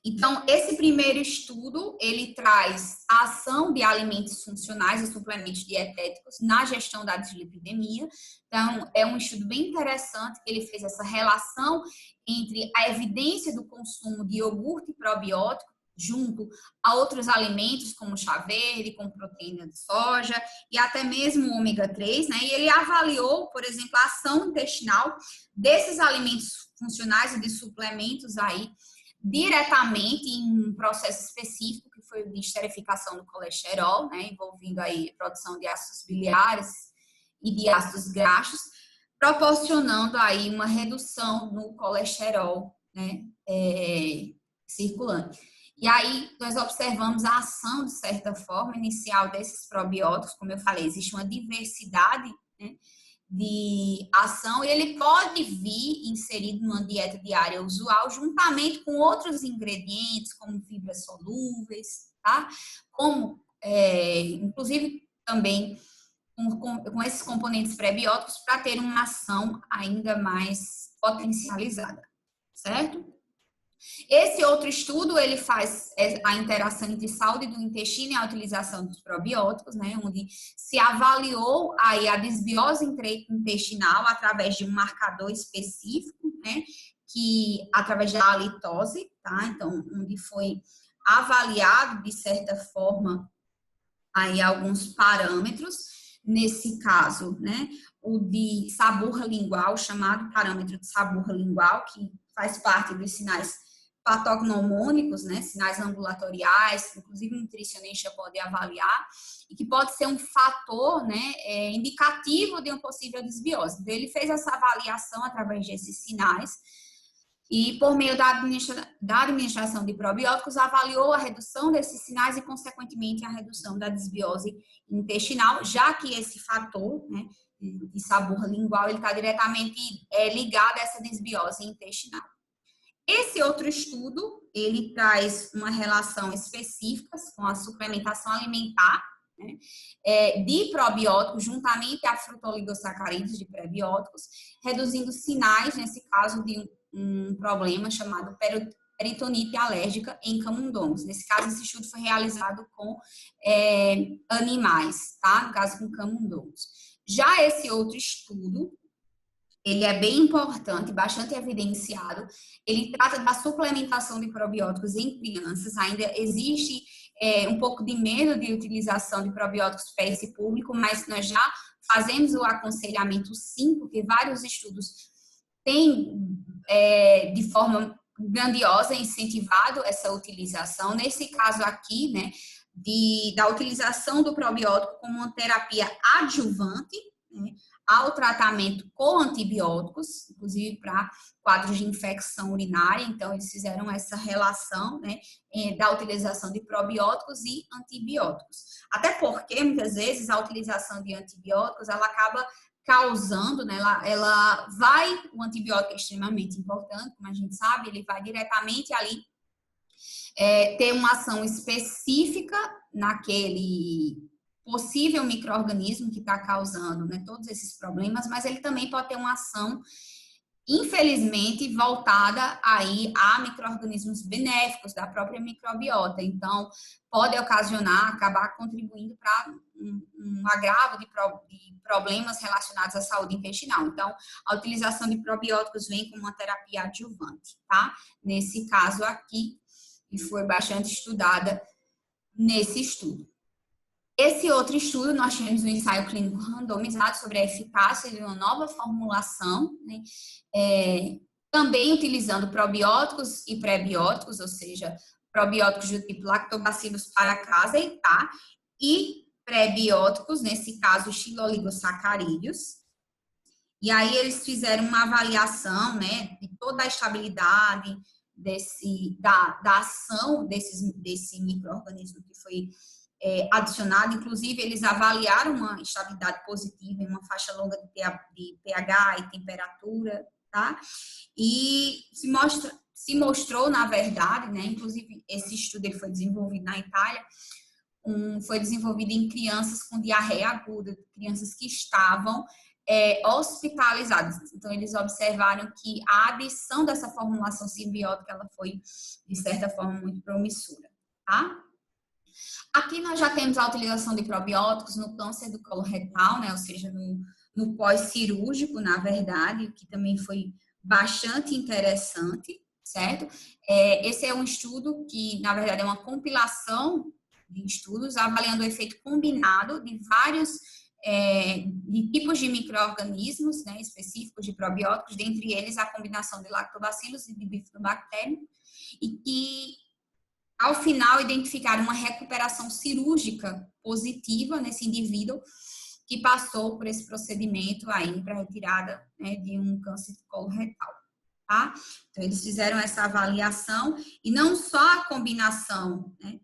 Speaker 2: Então, esse primeiro estudo, ele traz a ação de alimentos funcionais e suplementos dietéticos na gestão da dislipidemia. Então, é um estudo bem interessante, que ele fez essa relação entre a evidência do consumo de iogurte probiótico junto a outros alimentos, como chá verde, como proteína de soja e até mesmo o ômega 3, né? E ele avaliou, por exemplo, a ação intestinal desses alimentos funcionais e de suplementos aí diretamente em um processo específico, que foi de esterificação do colesterol, né, envolvendo aí a produção de ácidos biliares e de ácidos graxos, proporcionando aí uma redução no colesterol, né, circulante. E aí nós observamos a ação, de certa forma, inicial desses probióticos. Como eu falei, existe uma diversidade, né, de ação e ele pode vir inserido numa dieta diária usual, juntamente com outros ingredientes, como fibras solúveis, tá? Como, inclusive, também com esses componentes prebióticos para ter uma ação ainda mais potencializada, certo? Esse outro estudo, ele faz a interação entre saúde do intestino e a utilização dos probióticos, né, onde se avaliou aí a desbiose intestinal através de um marcador específico, né, que através da halitose, tá? Então, onde foi avaliado, de certa forma, aí alguns parâmetros, nesse caso, né, o de sabor lingual, chamado parâmetro de sabor lingual, que faz parte dos sinais patognomônicos, né, sinais ambulatoriais, inclusive o nutricionista pode avaliar, e que pode ser um fator, né, indicativo de uma possível desbiose. Então, ele fez essa avaliação através desses sinais, e por meio da administração de probióticos, avaliou a redução desses sinais e, consequentemente, a redução da desbiose intestinal, já que esse fator, né, de sabor lingual, ele está diretamente ligado a essa desbiose intestinal. Esse outro estudo, ele traz uma relação específica com a suplementação alimentar, né, de probióticos juntamente a frutoligosacarídeos de prebióticos, reduzindo sinais, nesse caso, de um problema chamado peritonite alérgica em camundongos. Nesse caso, esse estudo foi realizado com animais, tá? No caso, com camundongos. Já esse outro estudo, ele é bem importante, bastante evidenciado. Ele trata da suplementação de probióticos em crianças. Ainda existe um pouco de medo de utilização de probióticos para esse público, mas nós já fazemos o aconselhamento sim, porque vários estudos têm, de forma grandiosa, incentivado essa utilização. Nesse caso aqui, né, da utilização do probiótico como uma terapia adjuvante, né, ao tratamento com antibióticos, inclusive para quadros de infecção urinária. Então, eles fizeram essa relação, né, da utilização de probióticos e antibióticos. Até porque, muitas vezes, a utilização de antibióticos, ela acaba causando, né, o antibiótico é extremamente importante, como a gente sabe, ele vai diretamente ali ter uma ação específica naquele possível micro-organismo que está causando, né, todos esses problemas, mas ele também pode ter uma ação, infelizmente, voltada aí a micro-organismos benéficos da própria microbiota. Então, pode ocasionar, acabar contribuindo para um agravo de problemas relacionados à saúde intestinal. Então, a utilização de probióticos vem como uma terapia adjuvante, tá? Nesse caso aqui, e foi bastante estudada nesse estudo. Esse outro estudo, nós tivemos um ensaio clínico randomizado sobre a eficácia de uma nova formulação, né, também utilizando probióticos e prebióticos, ou seja, probióticos do tipo Lactobacillus paracasei, tá? E prebióticos, nesse caso, xiloligosacarídeos. E aí eles fizeram uma avaliação, né, de toda a estabilidade da ação desse micro-organismo que foi adicionado. Inclusive, eles avaliaram uma estabilidade positiva em uma faixa longa de pH e temperatura, tá? E se mostrou, na verdade, né? Inclusive, esse estudo ele foi desenvolvido na Itália, foi desenvolvido em crianças com diarreia aguda, crianças que estavam hospitalizadas. Então, eles observaram que a adição dessa formulação simbiótica, ela foi, de certa forma, muito promissora, tá? Aqui nós já temos a utilização de probióticos no câncer do colo retal, né? Ou seja, no pós-cirúrgico, na verdade, que também foi bastante interessante, certo? Esse é um estudo que, na verdade, é uma compilação de estudos avaliando o efeito combinado de vários de tipos de micro-organismos, né, específicos de probióticos, dentre eles a combinação de lactobacillus e de bifidobacterium, e que, ao final, identificaram uma recuperação cirúrgica positiva nesse indivíduo que passou por esse procedimento aí para retirada, né, de um câncer de colo retal, tá? Então, eles fizeram essa avaliação e não só a combinação, né,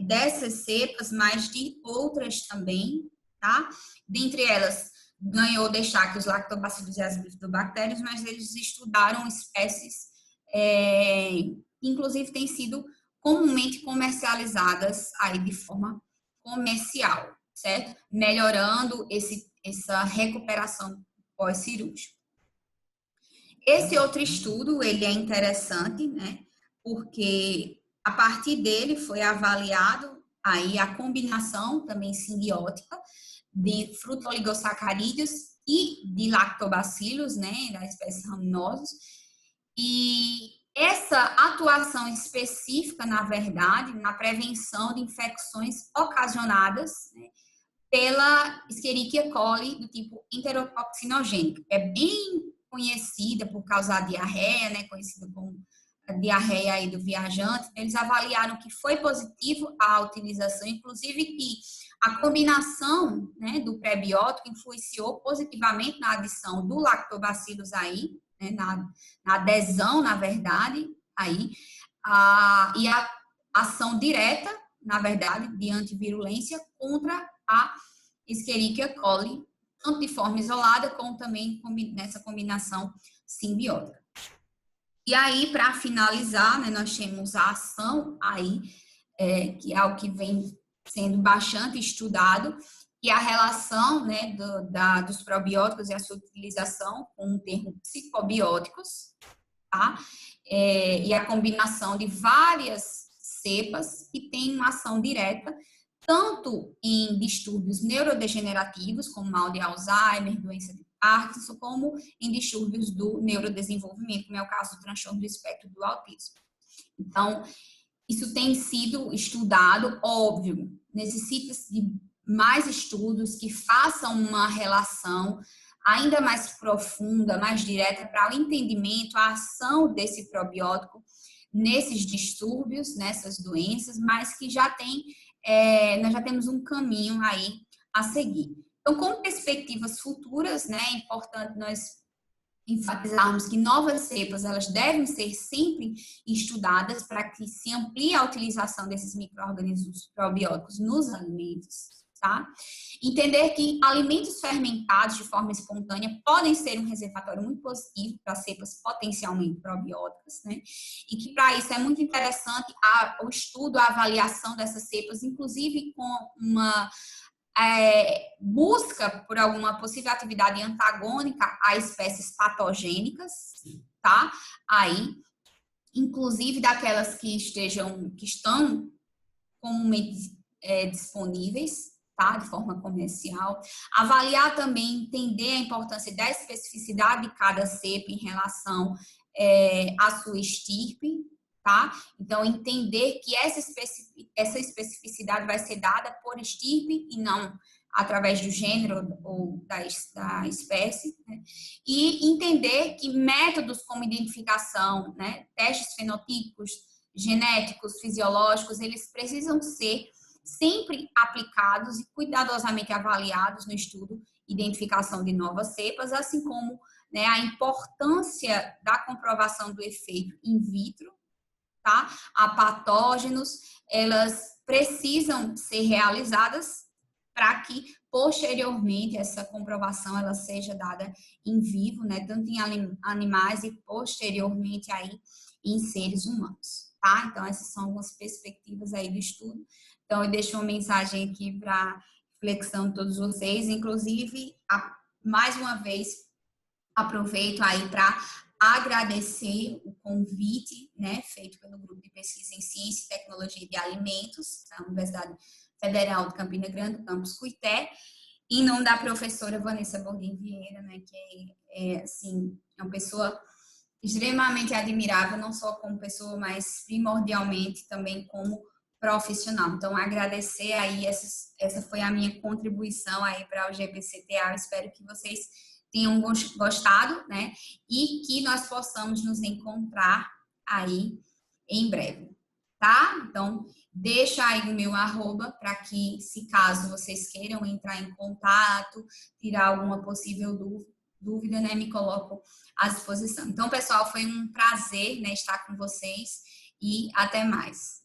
Speaker 2: dessas cepas, mas de outras também, tá? Dentre elas, ganhou destaque os lactobacilos e as bifidobactérias, mas eles estudaram espécies que, inclusive, têm sido comumente comercializadas aí de forma comercial, certo? Melhorando essa recuperação pós-cirúrgica. Esse outro estudo, ele é interessante, né? Porque a partir dele foi avaliado aí a combinação também simbiótica de frutoligosacarídeos e de lactobacilos, né, da espécie Rhamnosus. E essa atuação específica, na verdade, na prevenção de infecções ocasionadas, né, pela Escherichia coli do tipo enterotoxinogênico. É bem conhecida por causar diarreia, né, conhecida como a diarreia aí do viajante. Eles avaliaram que foi positivo a utilização, inclusive que a combinação, né, do prebiótico influenciou positivamente na adição do lactobacillus aí, né, na adesão, na verdade, aí, e a ação direta, na verdade, de antivirulência contra a Escherichia coli, tanto de forma isolada, como também nessa combinação simbiótica. E aí, para finalizar, né, nós temos a ação aí, que é algo que vem sendo bastante estudado, e a relação, né, dos probióticos e a sua utilização com o termo psicobióticos, tá? E a combinação de várias cepas que têm uma ação direta, tanto em distúrbios neurodegenerativos, como mal de Alzheimer, doença de Parkinson, como em distúrbios do neurodesenvolvimento, como é o caso do transtorno do espectro do autismo. Então, isso tem sido estudado, óbvio, necessita de mais estudos que façam uma relação ainda mais profunda, mais direta para o entendimento, a ação desse probiótico nesses distúrbios, nessas doenças, mas que já nós já temos um caminho aí a seguir. Então, com perspectivas futuras, né, é importante nós enfatizarmos que novas cepas, elas devem ser sempre estudadas para que se amplie a utilização desses micro-organismos probióticos nos alimentos, tá? Entender que alimentos fermentados de forma espontânea podem ser um reservatório muito positivo para cepas potencialmente probióticas, né? E que para isso é muito interessante o estudo, a avaliação dessas cepas, inclusive com uma busca por alguma possível atividade antagônica a espécies patogênicas, tá? Aí, inclusive daquelas que estão comumente disponíveis, tá? De forma comercial. Avaliar também, entender a importância da especificidade de cada cepa em relação à sua estirpe, tá? Então, entender que essa especificidade vai ser dada por estirpe e não através do gênero ou da espécie, né? E entender que métodos como identificação, né, testes fenotípicos, genéticos, fisiológicos, eles precisam ser sempre aplicados e cuidadosamente avaliados no estudo e identificação de novas cepas, assim como, né, a importância da comprovação do efeito in vitro, tá? A patógenos, elas precisam ser realizadas para que posteriormente essa comprovação ela seja dada em vivo, né, tanto em animais e posteriormente aí em seres humanos, tá? Então essas são algumas perspectivas aí do estudo. Então eu deixo uma mensagem aqui para reflexão de todos vocês, inclusive mais uma vez aproveito aí para agradecer o convite, né, feito pelo Grupo de Pesquisa em Ciência e Tecnologia de Alimentos da Universidade Federal de Campina Grande, campus Cuité, em nome da professora Vanessa Bordim Vieira, né, que assim, é uma pessoa extremamente admirável, não só como pessoa, mas primordialmente também como profissional. Então, agradecer aí, essa foi a minha contribuição aí para o GPCTA, eu espero que vocês tenham gostado, né? E que nós possamos nos encontrar aí em breve, tá? Então, deixa aí o meu @ para que, se caso vocês queiram entrar em contato, tirar alguma possível dúvida, né? Me coloco à disposição. Então, pessoal, foi um prazer, né, estar com vocês e até mais.